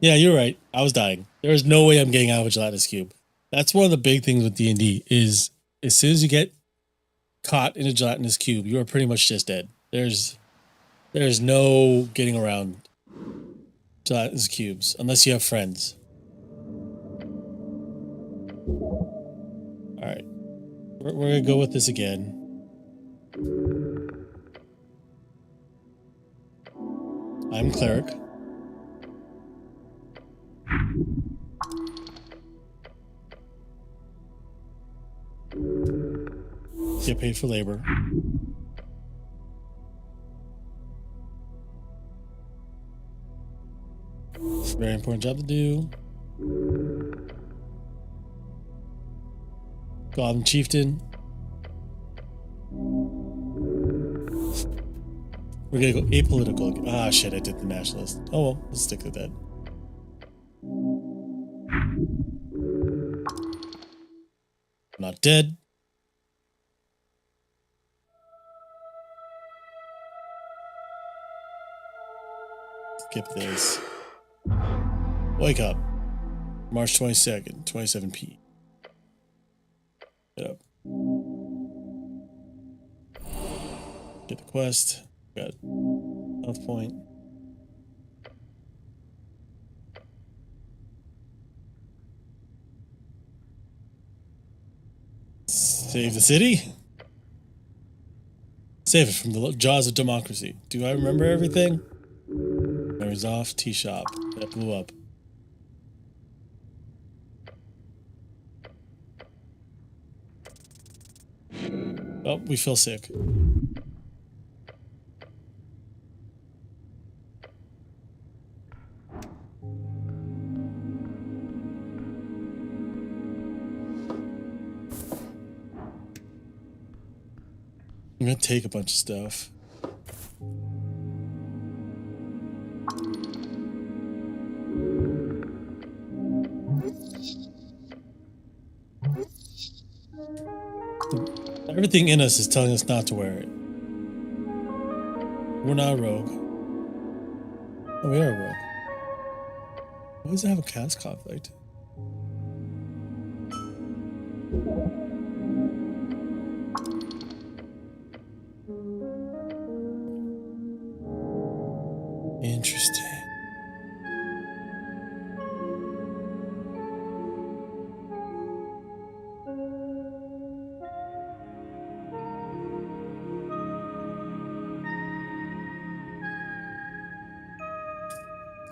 Yeah, you're right. I was dying. There is no way I'm getting out of a gelatinous cube. That's one of the big things with D&D is as soon as you get caught in a gelatinous cube, you are pretty much just dead. There's no getting around gelatinous cubes unless you have friends. All right, we're gonna go with this again. I'm cleric. Get paid for labor. Very important job to do. Goblin chieftain. We're gonna go apolitical. Ah, shit! I did the nationalist. Oh well, let's stick with that. I'm not dead. Skip this. Wake up. March 22nd, 27p. Get up. Get the quest. Got health point. Save the city? Save it from the jaws of democracy. Do I remember everything? Memories off. Tea shop. That blew up. Oh, we feel sick. I'm gonna take a bunch of stuff. Everything in us is telling us not to wear it. We're not a rogue. Oh, we are a rogue. Why does it have a caste conflict? Interesting.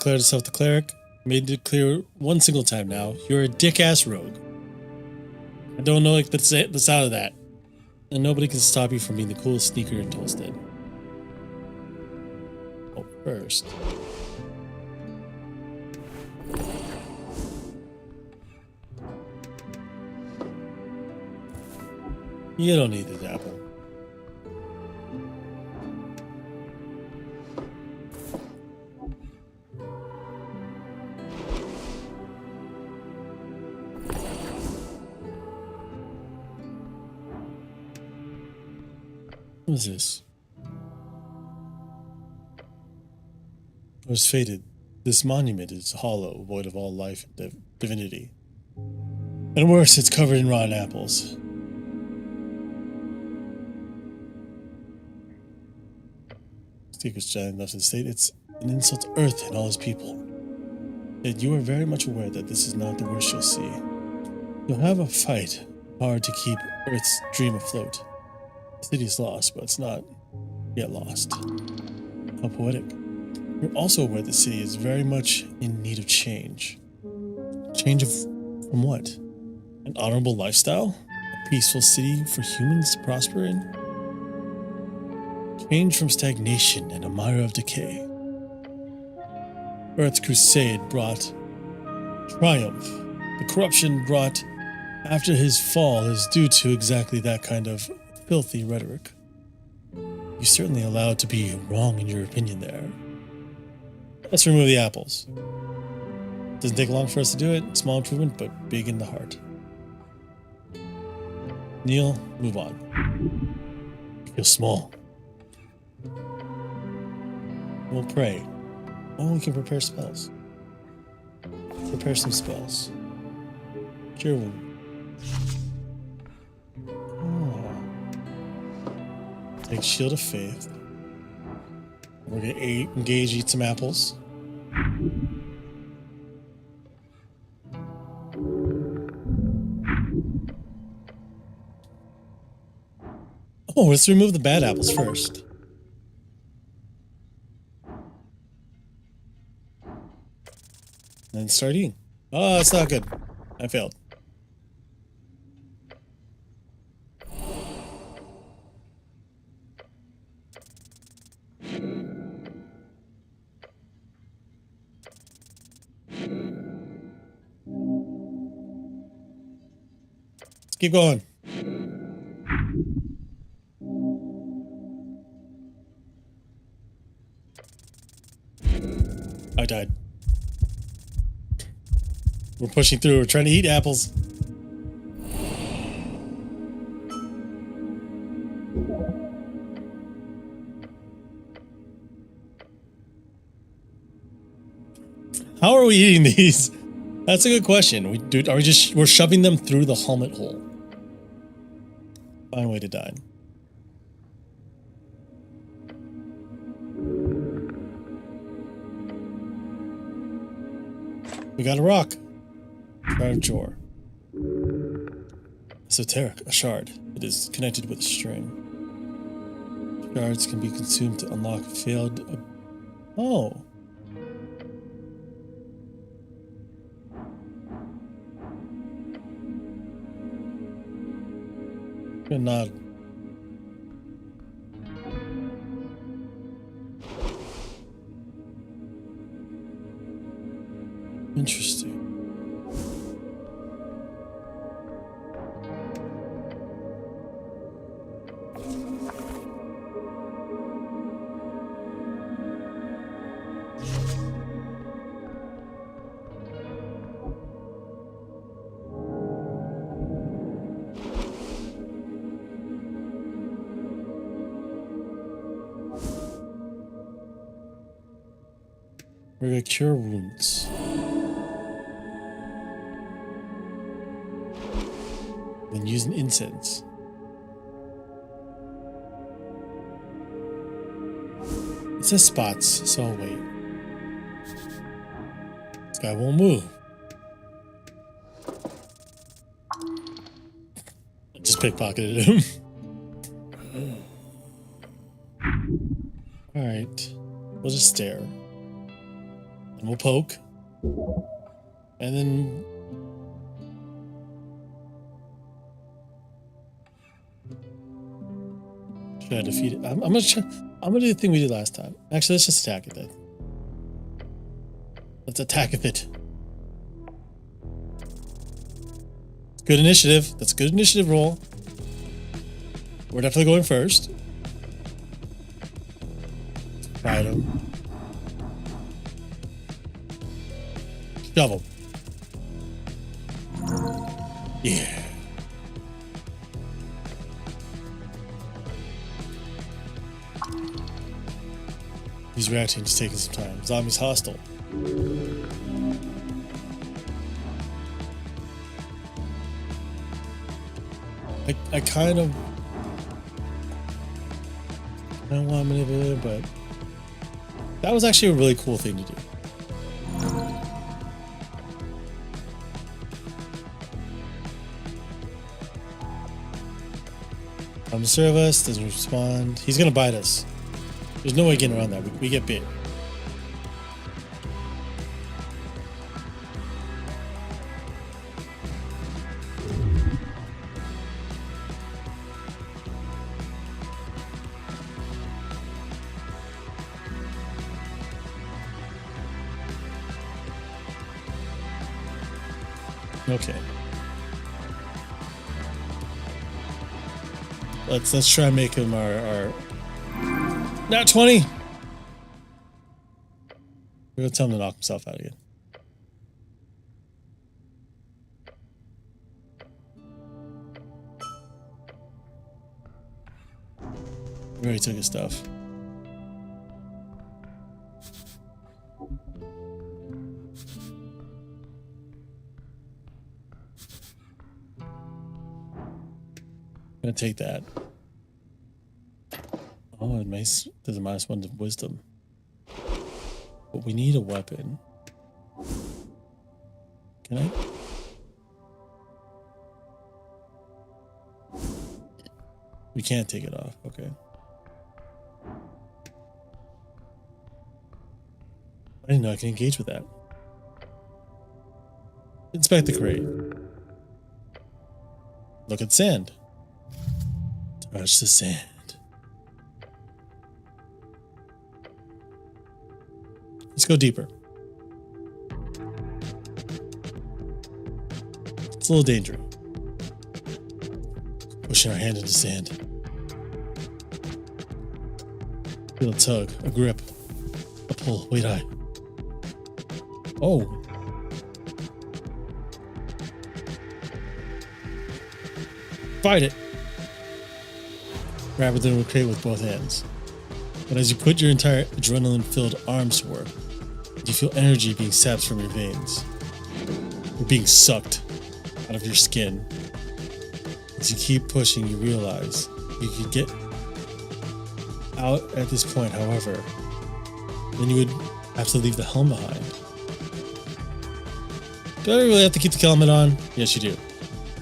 declared itself the cleric. Made it clear one single time now. You're a dick-ass rogue. I don't know like the sound of that. And nobody can stop you from being the coolest sneaker in Tolstead. Oh, first. You don't need this apple. What is this? It was fated. This monument is hollow, void of all life and divinity. And worse, it's covered in rotten apples. Secrets giant enough to state it's an insult to Earth and all its people. Yet you are very much aware that this is not the worst you'll see. You'll have a fight hard to keep Earth's dream afloat. The city is lost, but it's not yet lost. How poetic. You're also aware the city is very much in need of change. From what? An honorable lifestyle? A peaceful city for humans to prosper in? Change from stagnation and a mire of decay. Earth's crusade brought triumph. The corruption brought after his fall is due to exactly that kind of filthy rhetoric. You're certainly allowed to be wrong in your opinion there. Let's remove the apples. Doesn't take long for us to do it. Small improvement, but big in the heart. Kneel, move on. You feel small. We'll pray. Oh, we can prepare spells. Prepare some spells. Cure wound. Oh. Take Shield of Faith. We're gonna eat some apples. Oh, let's remove the bad apples first. And then start eating. Oh, that's not good. I failed. Let's keep going. I died. We're pushing through. We're trying to eat apples. How are we eating these? That's a good question. We're shoving them through the helmet hole. Fine way to die. We got a rock. Shard of Jor. Esoteric, a shard. It is connected with a string. Shards can be consumed to unlock failed... Oh. Good nod. Interesting. We're gonna cure wounds. Then use an incense. It says spots, so I'll wait. This guy won't move. I just pickpocketed him. Alright. We'll just stare. And we'll poke. And then try to defeat it. I'm gonna do the thing we did last time. Actually, let's just attack it then. Let's attack it. Good initiative. That's a good initiative roll. We're definitely going first. Fight him. Shovel. Yeah. He's reacting, just taking some time. Zombie's hostile. I kind of don't want to manipulate it, but that was actually a really cool thing to do. Come to serve us, doesn't respond. He's gonna bite us. There's no way getting around that. We get bit. Okay. Let's try and make him our Nat 20. We're gonna tell him to knock himself out again. We already took his stuff. I'm gonna take that. Oh, it makes there's a -1 to wisdom. But we need a weapon. Can I? We can't take it off. Okay. I didn't know I can engage with that. Inspect the crate. Look at sand. Touch the sand. Let's go deeper. It's a little dangerous. Pushing our hand into sand. Feel a tug, a grip, a pull. Wait, Oh. Fight it. Grab the crate with both hands. But as you put your entire adrenaline-filled arms to work, you feel energy being sapped from your veins. You're being sucked out of your skin. As you keep pushing, you realize you could get out at this point, however, then you would have to leave the helm behind. Do I really have to keep the helmet on? Yes, you do.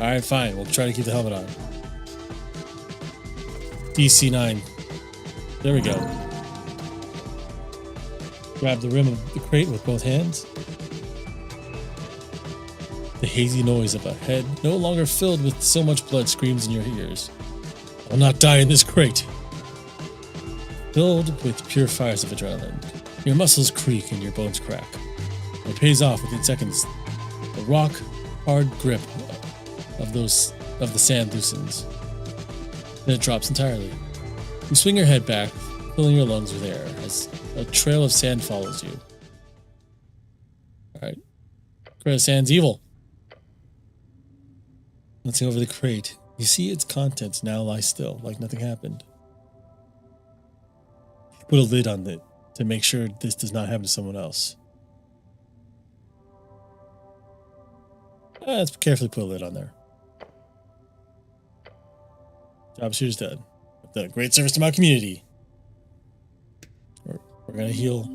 Alright, fine. We'll try to keep the helmet on. DC 9. There we go. Grab the rim of the crate with both hands. The hazy noise of a head, no longer filled with so much blood, screams in your ears. I'll not die in this crate. Filled with pure fires of adrenaline, your muscles creak and your bones crack. It pays off within seconds. The rock hard grip of the sand loosens. Then it drops entirely. You swing your head back, filling your lungs with air as a trail of sand follows you. Alright. Crate of sand's evil. Glancing over the crate, you see its contents now lie still, like nothing happened. Put a lid on it to make sure this does not happen to someone else. Let's carefully put a lid on there. Job shooter's done. I've done a great service to my community. We're gonna heal.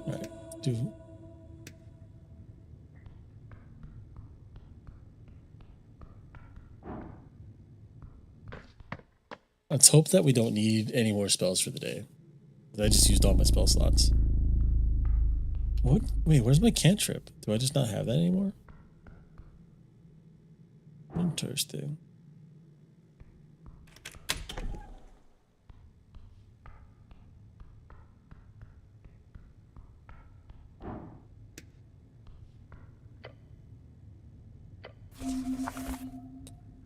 Alright, do. Let's hope that we don't need any more spells for the day. I just used all my spell slots. What? Wait, where's my cantrip? Do I just not have that anymore? Interesting.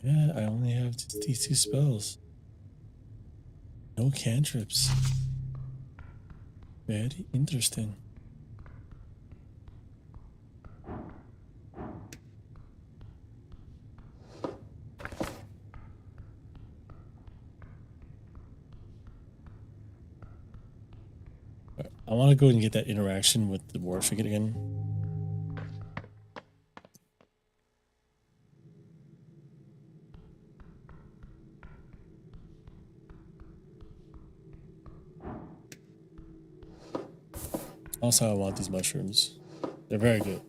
Yeah, I only have these two spells. No cantrips. Very interesting. I want to go and get that interaction with the Warfig again. Also, I want these mushrooms. They're very good.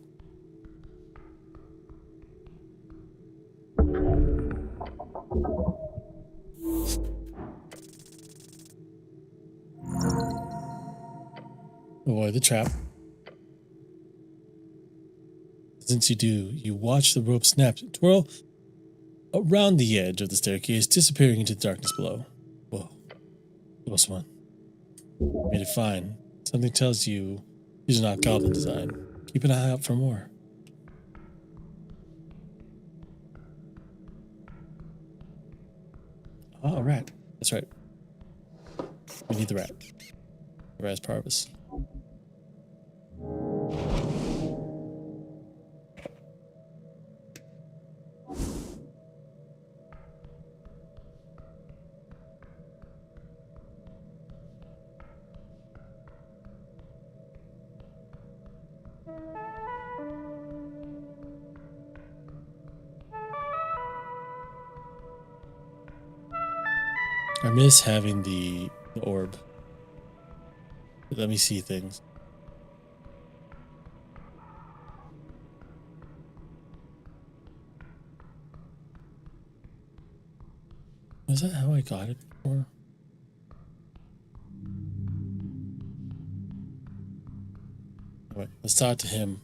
Avoid the trap. Since you do, you watch the rope snap, twirl around the edge of the staircase, disappearing into the darkness below. Whoa. Close one. Made it fine. Something tells you these are not goblin design. Keep an eye out for more. Oh, a rat. That's right. We need the rat. The rat's parvis. I miss having the orb. Let me see things. Was that how I got it before? Alright, let's talk to him.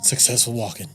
Successful walking.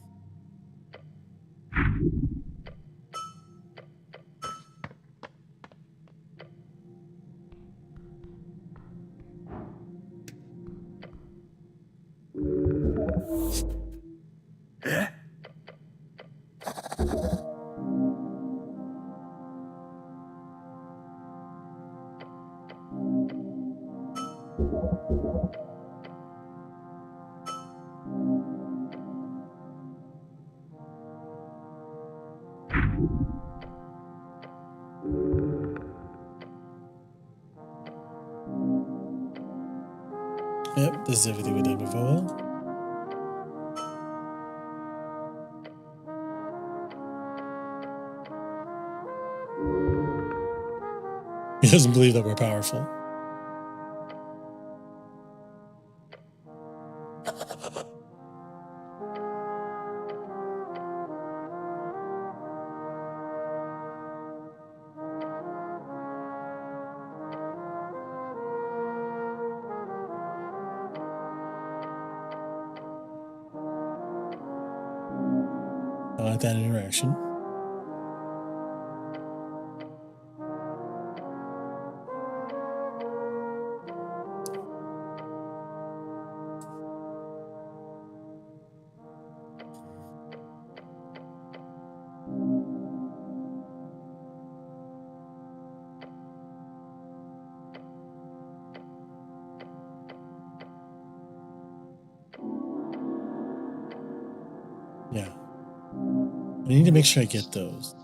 Yep, this is everything we did before. He doesn't believe that we're powerful. I like that interaction. Yeah. I need to make sure I get those.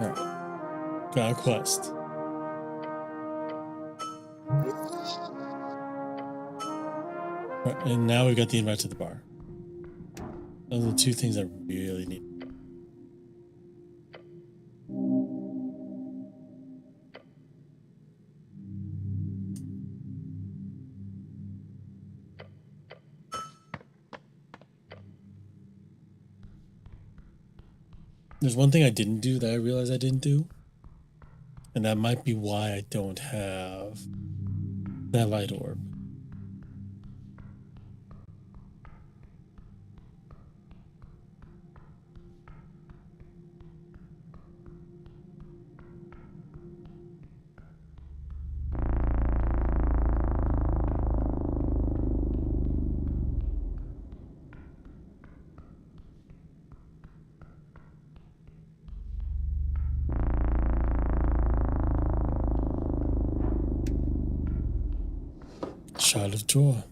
Alright. Got a quest. Right, and now we've got the invite to the bar. Those are the two things I really need. There's one thing I didn't do that I realized I didn't do. And that might be why I don't have that light orb. Shot of joy.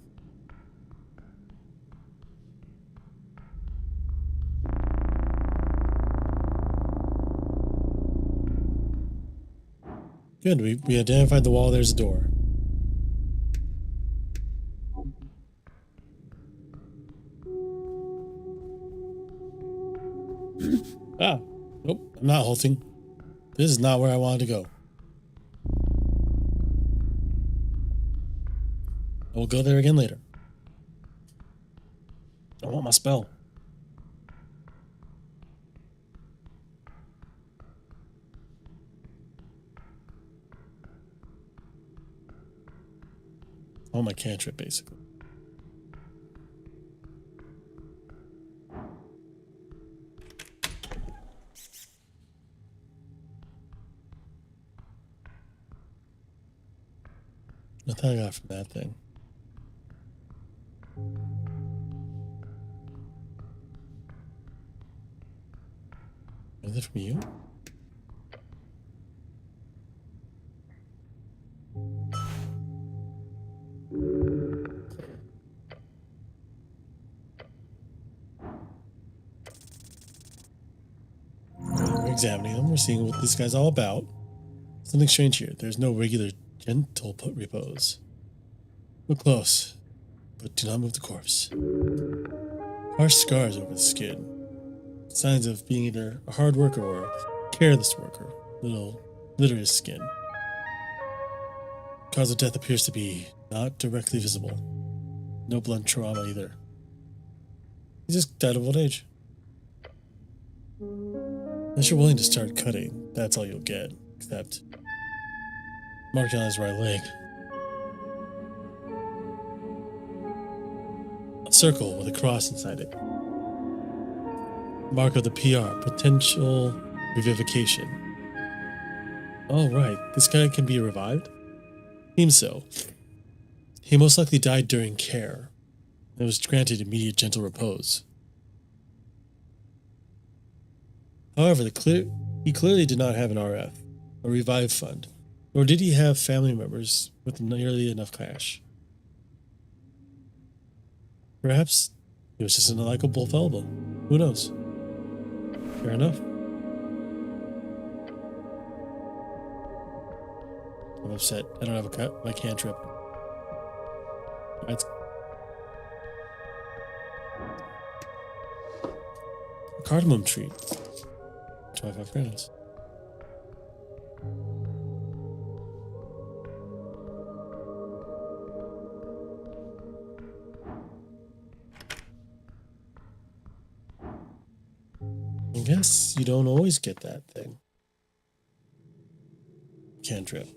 Good, we identified the wall, there's a door. Ah, nope, I'm not halting. This is not where I wanted to go. I will go there again later. I want my spell. I want my cantrip, basically. Nothing I got from that thing. Is it from you? We're examining them. We're seeing what this guy's all about. Something strange here. There's no regular gentle repose. Look close, but do not move the corpse. Harsh scars over the skin. Signs of being either a hard worker or a careless worker. Little litterous skin. Cause of death appears to be not directly visible. No blunt trauma either. He just died of old age. Unless you're willing to start cutting, that's all you'll get. Except marked on his right leg. A circle with a cross inside it. Mark of the PR, potential revivification. Oh, right. This guy can be revived? Seems so. He most likely died during care. And was granted immediate gentle repose. However, he clearly did not have an RF, a revive fund, nor did he have family members with nearly enough cash. Perhaps he was just an unlikable fellow. Who knows? Fair enough. I'm upset. I don't have my cantrip. That's a cardamom tree. 25 credits. I guess you don't always get that thing. Cantrip.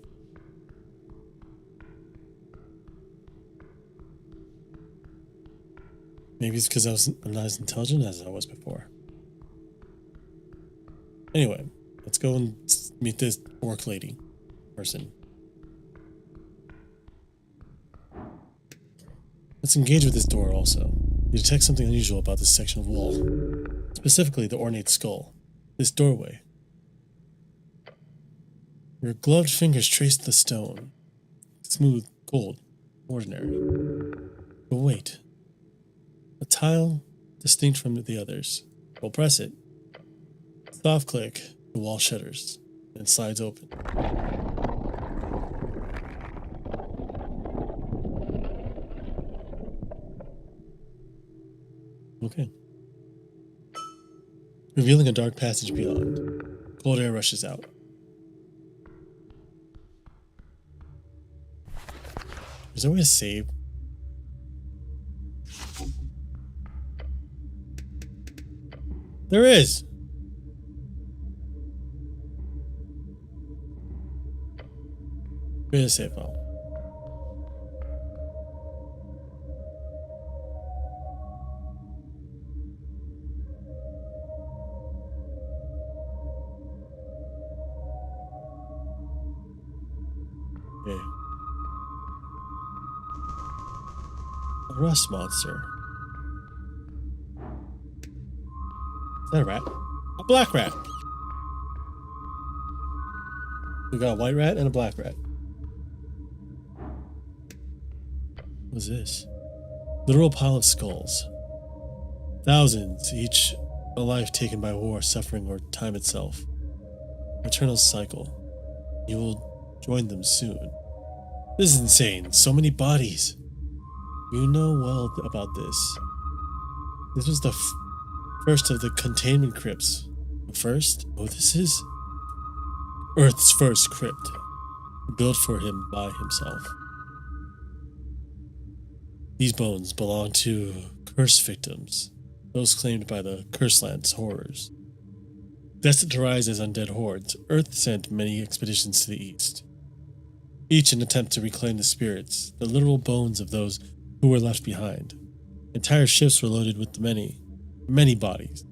Maybe it's because I'm not as intelligent as I was before. Anyway, let's go and meet this orc lady person. Let's engage with this door also. You detect something unusual about this section of wall. Specifically, the ornate skull. This doorway. Your gloved fingers trace the stone. Smooth, cold, ordinary. But wait. A tile distinct from the others. We'll press it. Soft click, the wall shudders and slides open. Okay. Revealing a dark passage beyond. Cold air rushes out. Is there a way to save? There is! Where's the save file? Okay. A rust monster. Is that a rat? A black rat! We got a white rat and a black rat. What's this? Literal pile of skulls. Thousands, each a life taken by war, suffering, or time itself. Eternal cycle. You will join them soon. This is insane. So many bodies. You know well about this. This was the first of the containment crypts. The first? Oh, this is Earth's first crypt. Built for him by himself. These bones belong to curse victims. Those claimed by the Curseland's horrors. Destined to rise as undead hordes, Earth sent many expeditions to the east. Each an attempt to reclaim the spirits, the literal bones of those who were left behind. Entire ships were loaded with the many bodies,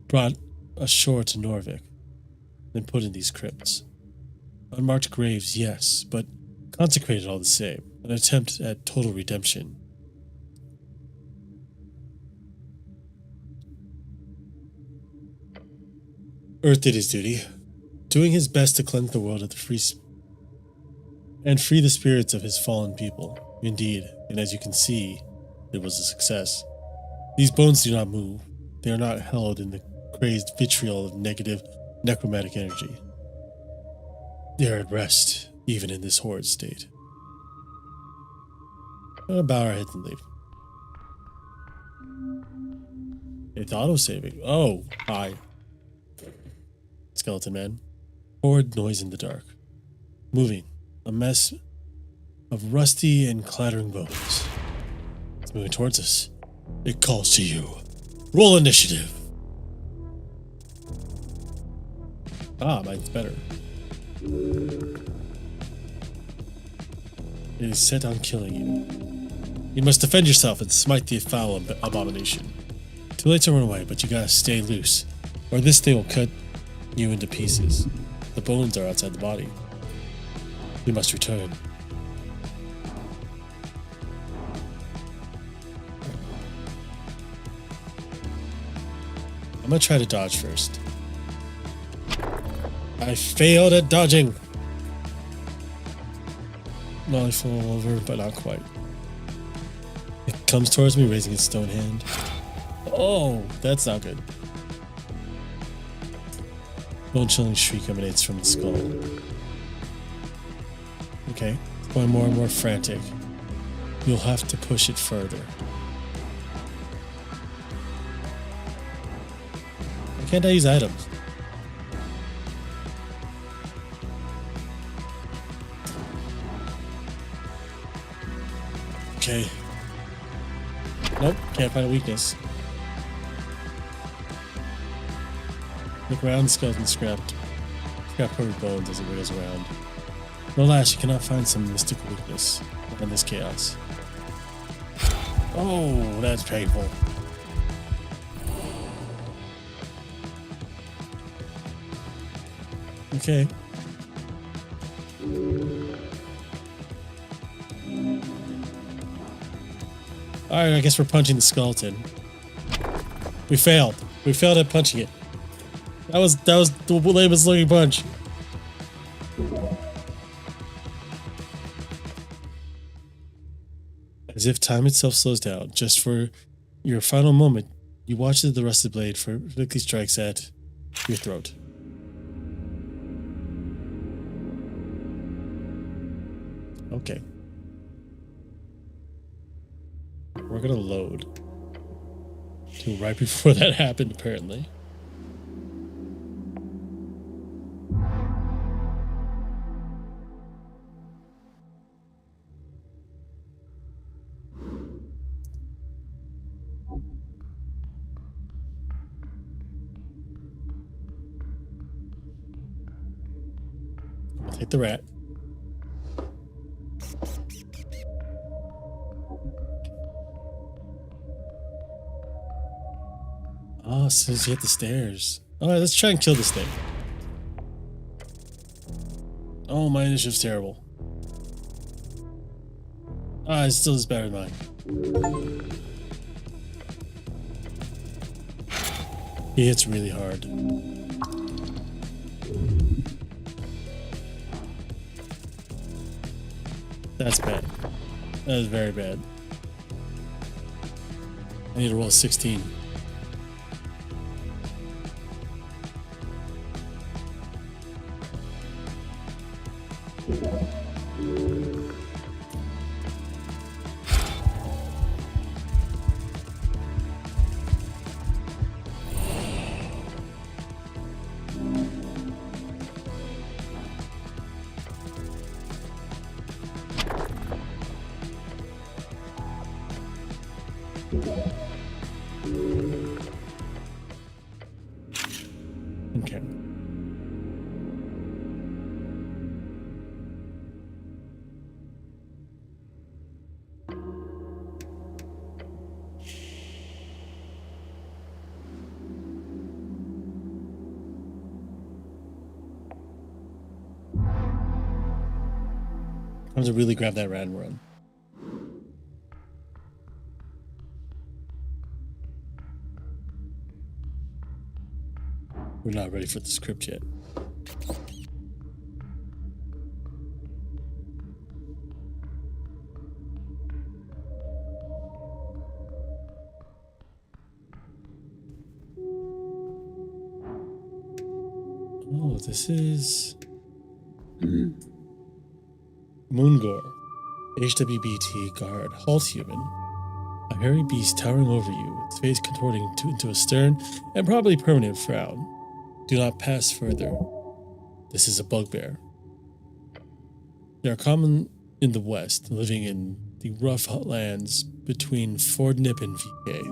brought ashore to Norvik, then put in these crypts. Unmarked graves, yes, but consecrated all the same, an attempt at total redemption. Earth did his duty, doing his best to cleanse the world of the free and free the spirits of his fallen people. Indeed, and as you can see, it was a success. These bones do not move. They are not held in the crazed vitriol of negative necromantic energy. They are at rest, even in this horrid state. I'm gonna bow our heads and leave. It's auto-saving. Oh, hi. Skeleton man. Horrid noise in the dark. Moving. A mess of rusty and clattering bones. It's moving towards us. It calls to you. Roll initiative. Ah, mine's better. It is set on killing you. You must defend yourself and smite the foul abomination. Too late to run away, but you gotta stay loose, or this thing will cut you into pieces. The bones are outside the body. You must return. I'm gonna try to dodge first. I failed at dodging! No, I fall over, but not quite. It comes towards me, raising its stone hand. Oh, that's not good. Bone-chilling shriek emanates from the skull. Okay, it's going more and more frantic. You'll have to push it further. Why can't I use items? Okay. Nope, can't find a weakness. Look around, skeleton scrapped covered bones as it wheels around. No alas, you cannot find some mystical weakness in this chaos. Oh, that's painful. Okay. Alright, I guess we're punching the skeleton. We failed. We failed at punching it. That was the lamest looking punch. As if time itself slows down, just for your final moment, you watch the rusted blade perfectly strikes at your throat. Okay. We're gonna load. To right before that happened, apparently. I'll take the rat. Oh, it says you hit the stairs. Alright, let's try and kill this thing. Oh, my initiative's terrible. Ah, it still is better than mine. He hits really hard. That's bad. That is very bad. I need to roll a 16. Okay. Time to really grab that rat and run. We're not ready for the script yet. Oh, this is Moongor, HWBT guard, halt human. A hairy beast towering over you, its face contorting into a stern and probably permanent frown. Do not pass further. This is a bugbear. They are common in the West, living in the rough lands between Ford Nip and VK.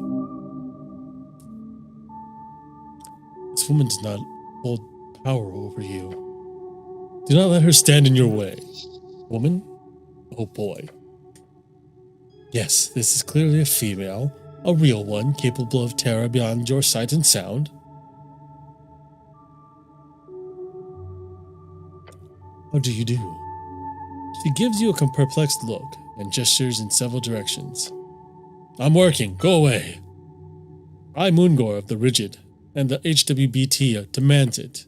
This woman does not hold power over you. Do not let her stand in your way. Woman? Oh boy. Yes, this is clearly a female, a real one, capable of terror beyond your sight and sound. How do you do? She gives you a perplexed look and gestures in several directions. I'm working, go away. I'm Moongor of the Rigid, and the HWBT demands it.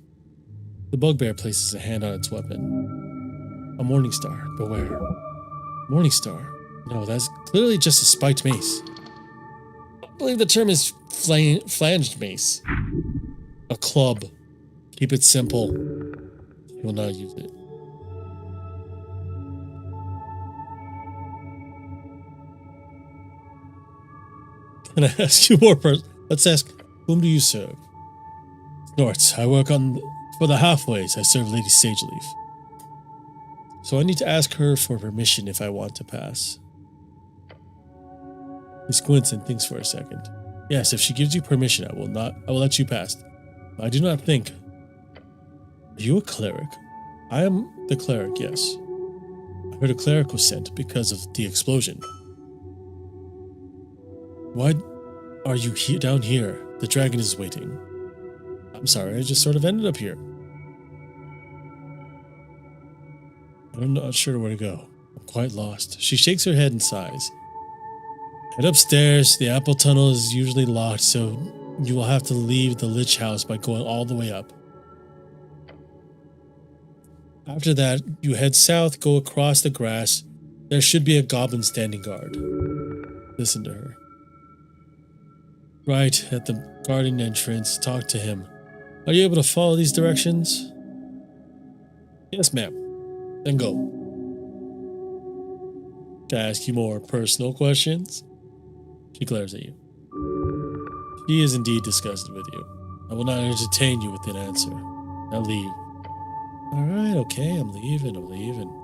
The bugbear places a hand on its weapon. A Morningstar, beware. Morningstar? No, that's clearly just a spiked mace. I believe the term is flanged mace. A club. Keep it simple. You will not use it. Can I ask you more? Let's ask, whom do you serve? Snorts. I work for the halfways. I serve Lady Sageleaf. So I need to ask her for permission if I want to pass. He squints and thinks for a second. Yes, if she gives you permission, I will let you pass. I do not think. Are you a cleric? I am the cleric, yes. I heard a cleric was sent because of the explosion. Why are you down here? The dragon is waiting. I'm sorry, I just sort of ended up here. I'm not sure where to go. I'm quite lost. She shakes her head and sighs. Head upstairs. The apple tunnel is usually locked, so you will have to leave the Lich House by going all the way up. After that, you head south, go across the grass. There should be a goblin standing guard. Listen to her. Right at the garden entrance, talk to him. Are you able to follow these directions? Yes, ma'am. Then go. Can I ask you more personal questions? She glares at you. She is indeed disgusted with you. I will not entertain you with an answer. Now leave. Alright, okay, I'm leaving.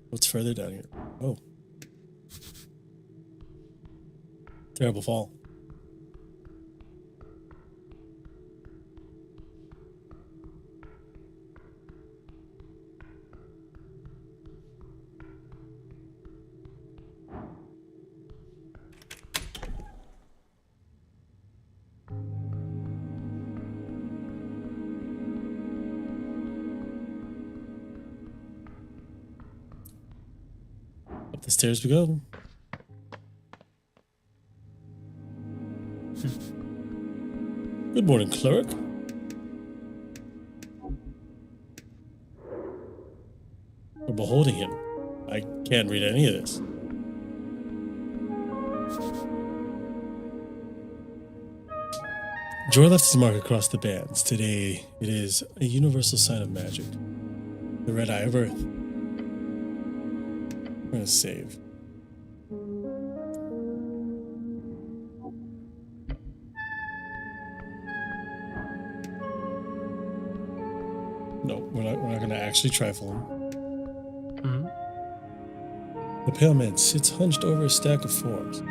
What's further down here? Oh. Terrible fall. Up the stairs we go. Good morning, cleric. We're beholding him. I can't read any of this. Joy left his mark across the bands. Today, it is a universal sign of magic. The red eye of Earth. I'm gonna save. No, we're not gonna actually trifle him. The pale man sits hunched over a stack of forms.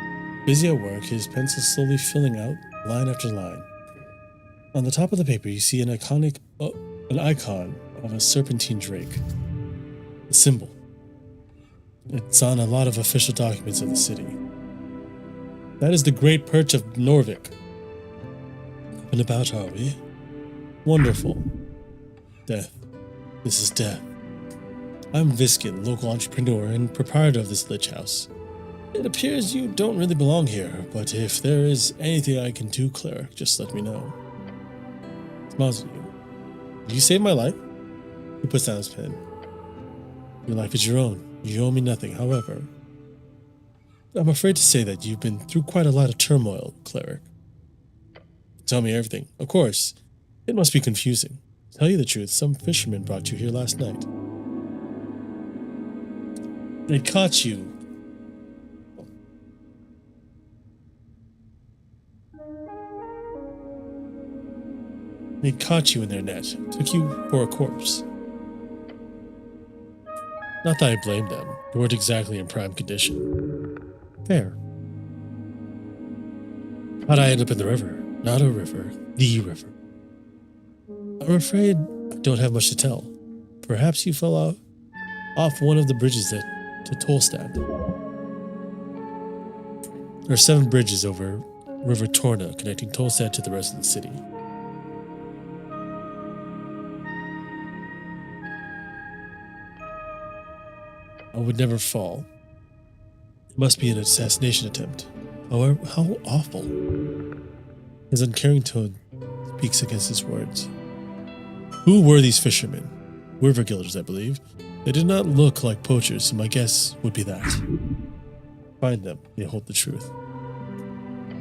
Busy at work, his pencil slowly filling out line after line. On the top of the paper, you see an icon of a serpentine drake. The symbol. It's on a lot of official documents of the city. That is the Great Perch of Norvik. Up and about, are we? Wonderful. Death. This is death. I'm Viskin, local entrepreneur and proprietor of this Lich House. It appears you don't really belong here, but if there is anything I can do, cleric, just let me know. Smiles at you. You saved my life? He puts down his pen. Your life is your own. You owe me nothing, however. I'm afraid to say that you've been through quite a lot of turmoil, cleric. Tell me everything. Of course. It must be confusing. To tell you the truth, some fishermen brought you here last night. They caught you. They caught you in their net, took you for a corpse. Not that I blame them. You weren't exactly in prime condition. Fair. How'd I end up in the river? Not a river, the river. I'm afraid I don't have much to tell. Perhaps you fell off one of the bridges to Tolstad. There are 7 bridges over River Torna connecting Tolstad to the rest of the city. I would never fall. It must be an assassination attempt. However, how awful. His uncaring tone speaks against his words. Who were these fishermen? River guilders, I believe. They did not look like poachers, so my guess would be that. Find them. They hold the truth.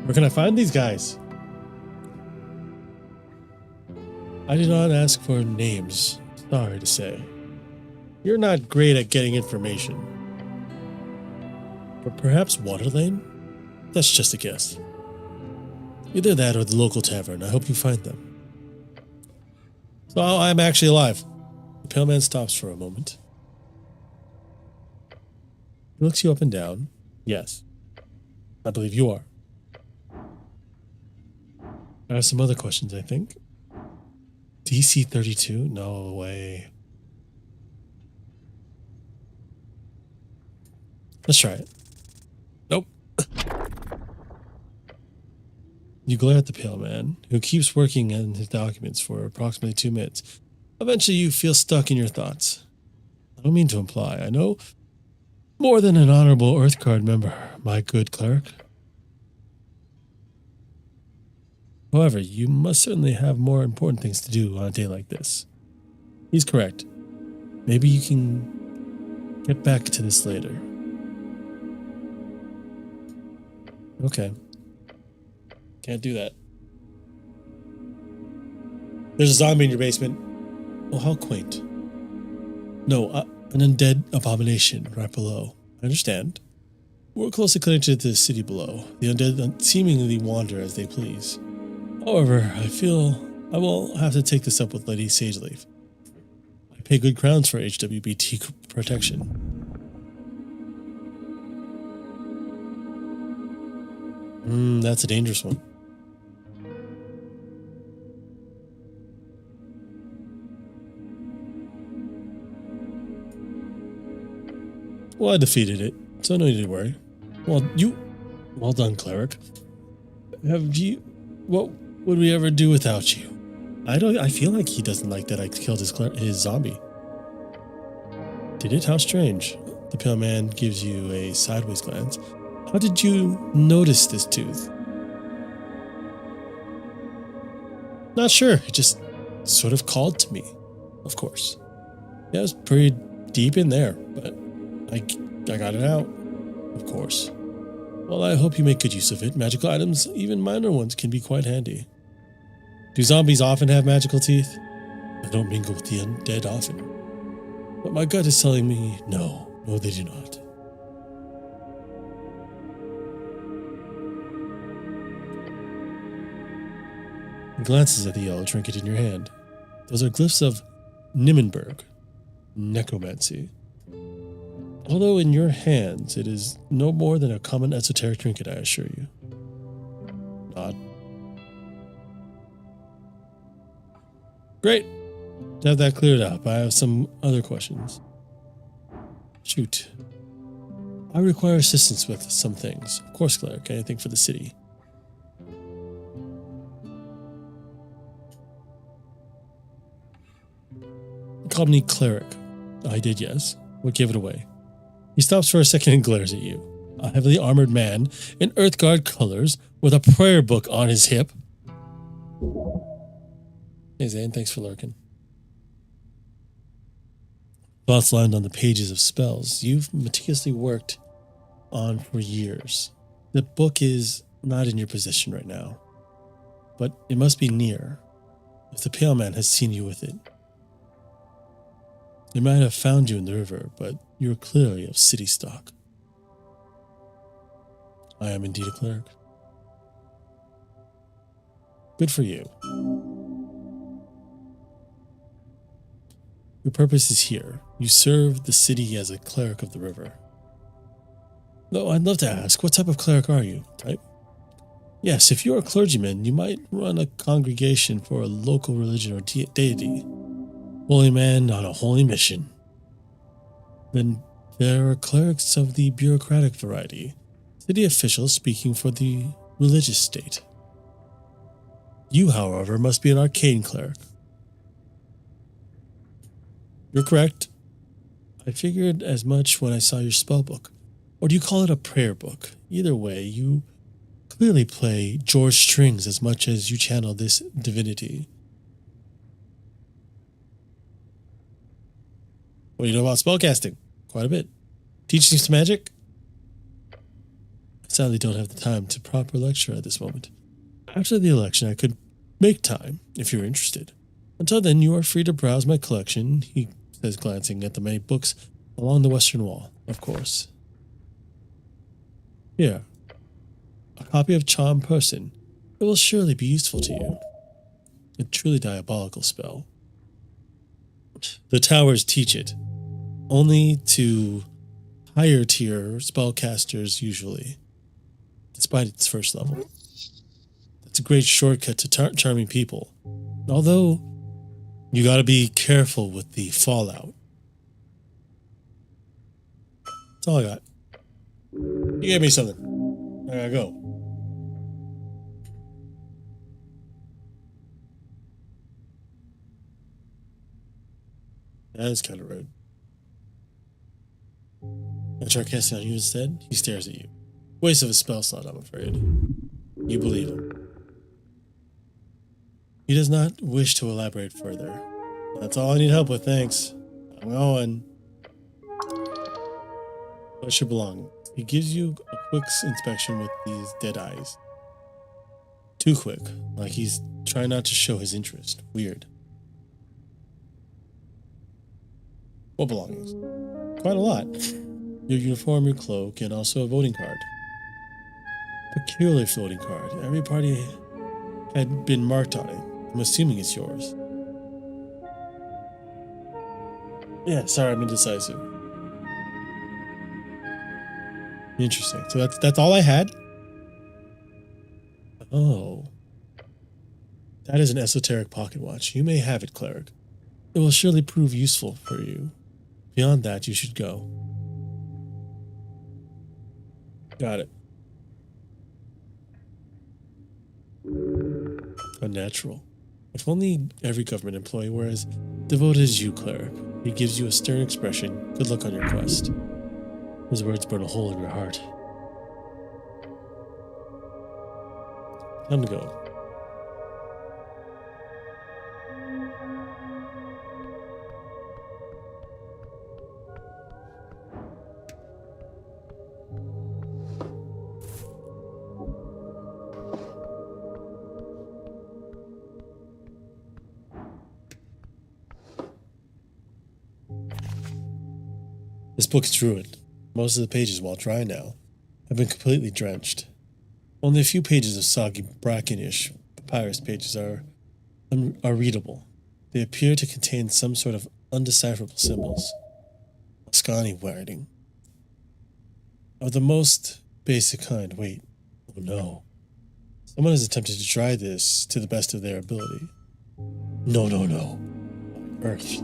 Where can I find these guys? I did not ask for names. Sorry to say. You're not great at getting information. But perhaps Waterlane? That's just a guess. Either that or the local tavern. I hope you find them. So I'm actually alive. The pale man stops for a moment. He looks you up and down. Yes. I believe you are. I have some other questions, I think. DC 32? No way. Let's try it. Nope. You glare at the pale man, who keeps working on his documents for approximately 2 minutes. Eventually, you feel stuck in your thoughts. I don't mean to imply. I know more than an honorable Earth Guard member, my good cleric. However, you must certainly have more important things to do on a day like this. He's correct. Maybe you can get back to this later. Okay. Can't do that. There's a zombie in your basement. Oh, how quaint. No, an undead abomination right below. I understand. We're closely connected to the city below. The undead seemingly wander as they please. However, I feel I will have to take this up with Lady Sageleaf. I pay good crowns for HWBT protection. That's a dangerous one. Well, I defeated it, so no need to worry. Well done, cleric. What would we ever do without you? I feel like he doesn't like that I killed his zombie. Did it? How strange. The pale man gives you a sideways glance. How did you notice this tooth? Not sure. It just sort of called to me. Of course. Yeah, it was pretty deep in there, but I got it out. Of course. Well, I hope you make good use of it. Magical items, even minor ones, can be quite handy. Do zombies often have magical teeth? I don't mingle with the undead often. But my gut is telling me no, they do not. He glances at the yellow trinket in your hand. Those are glyphs of Nimmenberg, necromancy. Although in your hands, it is no more than a common esoteric trinket, I assure you. Nod. Great. To have that cleared up, I have some other questions. Shoot. I require assistance with some things. Of course, cleric, anything for the city. You called me cleric. I did, yes. What gave it away? He stops for a second and glares at you. A heavily armored man in Earthguard colors with a prayer book on his hip. Hey Zane, thanks for lurking. Thoughts land on the pages of spells you've meticulously worked on for years. The book is not in your possession right now, but it must be near, if the pale man has seen you with it. They might have found you in the river, but you're clearly of city stock. I am indeed a cleric. Good for you. Your purpose is here. You serve the city as a cleric of the river. Though I'd love to ask, what type of cleric are you? Type? Yes, if you're a clergyman, you might run a congregation for a local religion or deity. Holy man on a holy mission. Then there are clerics of the bureaucratic variety, city officials speaking for the religious state. You, however, must be an arcane cleric. You're correct. I figured as much when I saw your spellbook. Or do you call it a prayer book? Either way, you clearly play George Strings as much as you channel this divinity. What do you know about spellcasting? Quite a bit. Teaching some magic? I sadly don't have the time to proper lecture at this moment. After the election, I could make time, if you're interested. Until then, you are free to browse my collection, he says, glancing at the many books along the western wall, of course. Here, a copy of Charm Person. It will surely be useful to you. A truly diabolical spell. The towers teach it, only to higher tier spellcasters usually, despite its first level. It's a great shortcut to charming people. Although You gotta be careful with the fallout. That's all I got. You gave me something. I gotta go. That is kind of rude. I try casting on you instead. He stares at you. Waste of a spell slot, I'm afraid. You believe him. He does not wish to elaborate further. That's all I need help with, thanks. I'm going. What should belong? He gives you a quick inspection with these dead eyes. Too quick, like he's trying not to show his interest. Weird. What belongings? Quite a lot. Your uniform, your cloak, and also a voting card. Peculiar voting card. Every party had been marked on it. I'm assuming it's yours. Yeah, sorry, I'm indecisive. Interesting. So that's all I had? Oh. That is an esoteric pocket watch. You may have it, cleric. It will surely prove useful for you. Beyond that, you should go. Got it. Unnatural. If only every government employee were as devoted as you, cleric. He gives you a stern expression. Good luck on your quest. His words burn a hole in your heart. Time to go. This book is ruined. Most of the pages, while dry now, have been completely drenched. Only a few pages of soggy, brackenish papyrus pages are readable. They appear to contain some sort of undecipherable symbols. Ascani writing. Of the most basic kind. Wait. Oh no. Someone has attempted to try this to the best of their ability. No. Earth.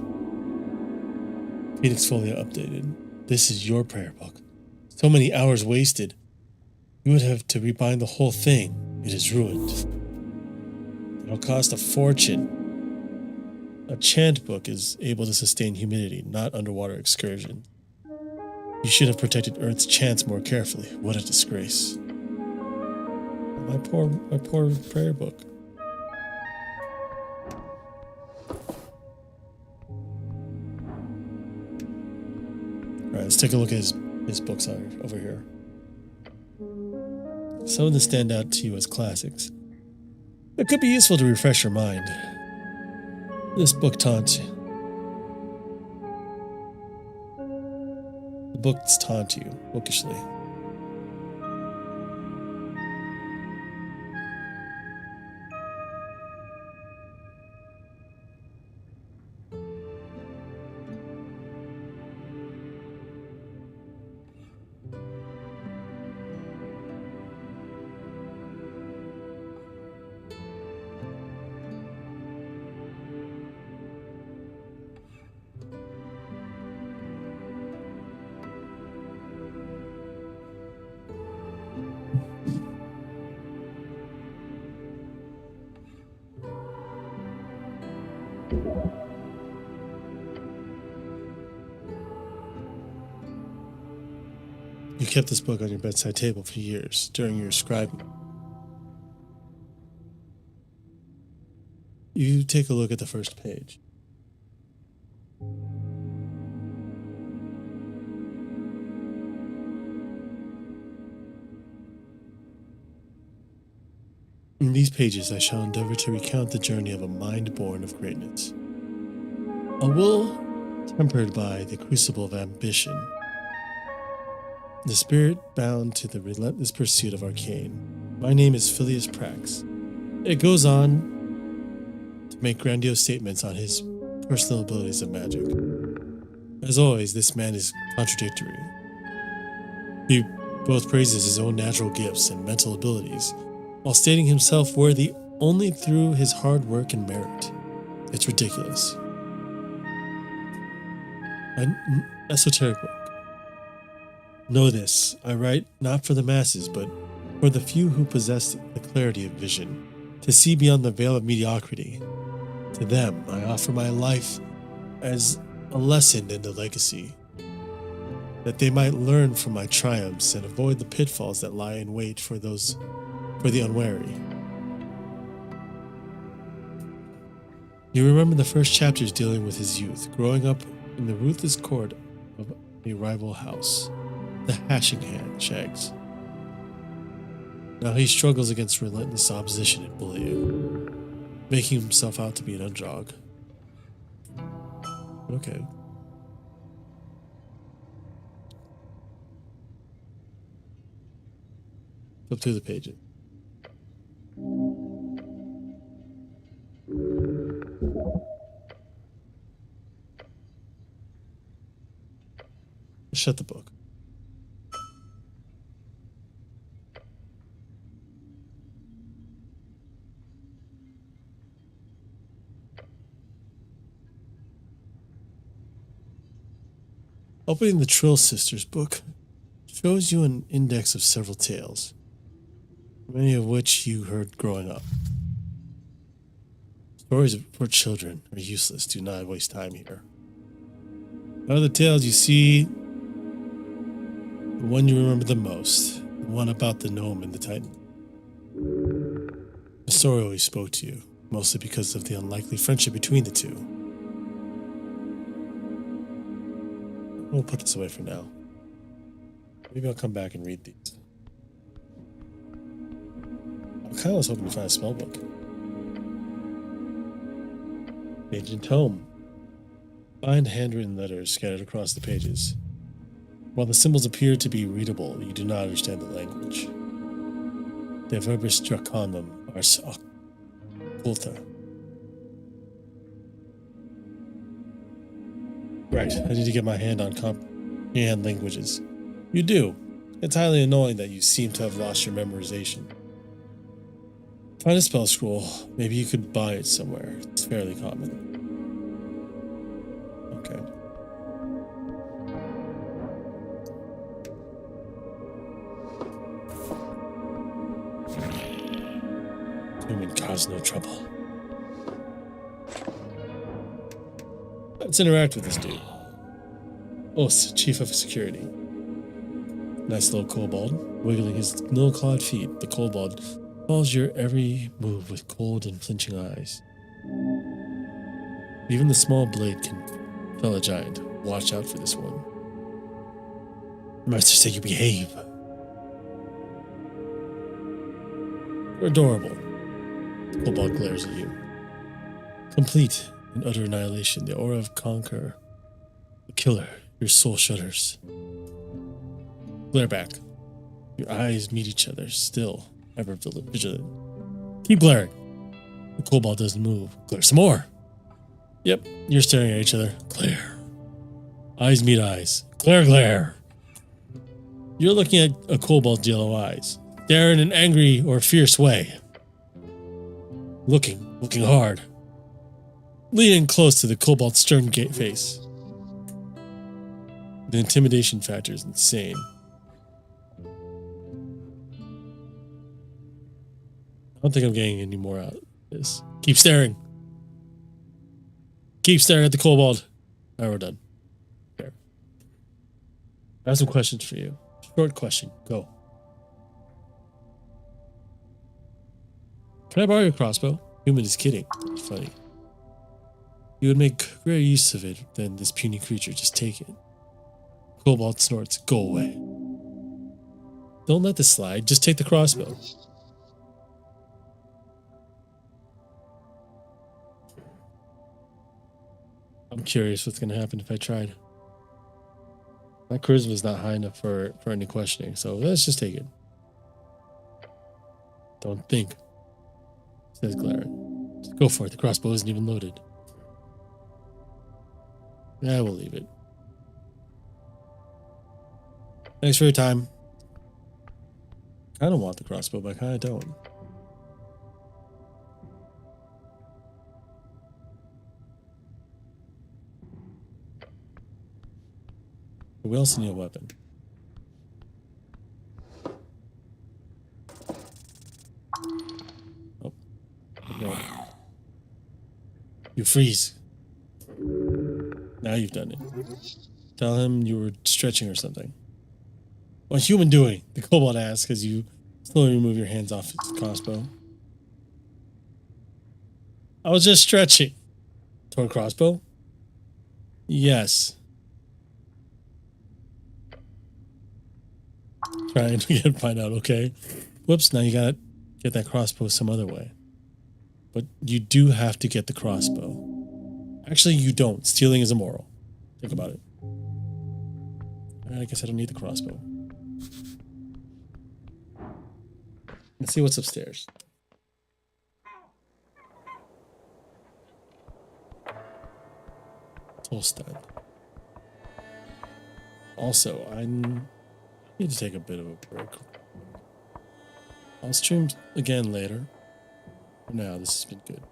Phoenix Folio updated. This is your prayer book. So many hours wasted. You would have to rebind the whole thing. It is ruined. It'll cost a fortune. A chant book is able to sustain humidity, not underwater excursion. You should have protected Earth's chants more carefully. What a disgrace. My poor prayer book. Alright, let's take a look at his books over here. Some of them stand out to you as classics. It could be useful to refresh your mind. This book taunts you. The books taunt you, bookishly. You kept this book on your bedside table for years during your scribing. You take a look at the first page. In these pages, I shall endeavor to recount the journey of a mind born of greatness. A will tempered by the crucible of ambition. The spirit bound to the relentless pursuit of arcane. My name is Phileas Prax. It goes on to make grandiose statements on his personal abilities of magic. As always, this man is contradictory. He both praises his own natural gifts and mental abilities, while stating himself worthy only through his hard work and merit. It's ridiculous. An esoteric book. Know this, I write not for the masses, but for the few who possess the clarity of vision, to see beyond the veil of mediocrity. To them, I offer my life as a lesson and a legacy, that they might learn from my triumphs and avoid the pitfalls that lie in wait for the unwary. You remember the first chapters dealing with his youth, growing up in the ruthless court of a rival house, the hashing hand, Shags. Now he struggles against relentless opposition and bullying, making himself out to be an underdog. Okay. Flip through the pages. Shut the book. Opening the Trill Sisters book shows you an index of several tales, many of which you heard growing up. Stories for children are useless. Do not waste time here. Out of the tales you see, the one you remember the most, the one about the gnome and the titan. The story always spoke to you, mostly because of the unlikely friendship between the two. We'll put this away for now. Maybe I'll come back and read these. I kind of was hoping to find a spell book. Ancient Tome. Find handwritten letters scattered across the pages. While the symbols appear to be readable, you do not understand the language. The verbis draconum ars occulta. Right, I need to get my hand on comprehend languages. You do. It's highly annoying that you seem to have lost your memorization. Find a spell scroll. Maybe you could buy it somewhere. It's fairly common. Okay. Human cause no trouble. Let's interact with this dude. Os, Chief of Security. Nice little kobold, wiggling his little clawed feet. The kobold follows your every move with cold and flinching eyes. Even the small blade can fell a giant. Watch out for this one. Master say you behave. You're adorable. The kobold glares at you. Complete in utter annihilation, the aura of conqueror. The killer, your soul shudders. Glare back. Your eyes meet each other, still, ever vigilant. Keep glaring. The kobold doesn't move. Glare some more. Yep, you're staring at each other. Glare. Eyes meet eyes. Glare, glare. You're looking at a kobold's yellow eyes, staring in an angry or fierce way. Looking hard. Leaning close to the kobold's stern face. The intimidation factor is insane. I don't think I'm getting any more out of this. Keep staring. Keep staring at the kobold. Alright, we're done. Fair. I have some questions for you. Short question. Go. Can I borrow your crossbow? Human is kidding. Funny. You would make greater use of it than this puny creature. Just take it. Kobold snorts. Go away. Don't let this slide. Just take the crossbow. I'm curious what's going to happen if I tried. My charisma's not high enough for any questioning, so let's just take it. Don't think, says Claren. Just go for it. The crossbow isn't even loaded. Yeah, we'll leave it. Thanks for your time. I kind of want the crossbow, but I kind of don't. We also need a weapon. Oh, no. You freeze. Now you've done it. Tell him you were stretching or something. What's human doing? The kobold asks as you slowly remove your hands off its crossbow. I was just stretching. Toward crossbow? Yes. Trying to find out, okay. Whoops, now you gotta get that crossbow some other way. But you do have to get the crossbow. Actually, you don't. Stealing is immoral. Think about it. I guess I don't need the crossbow. Let's see what's upstairs. Tool stud. Also, I need to take a bit of a break. I'll stream again later. For now, this has been good.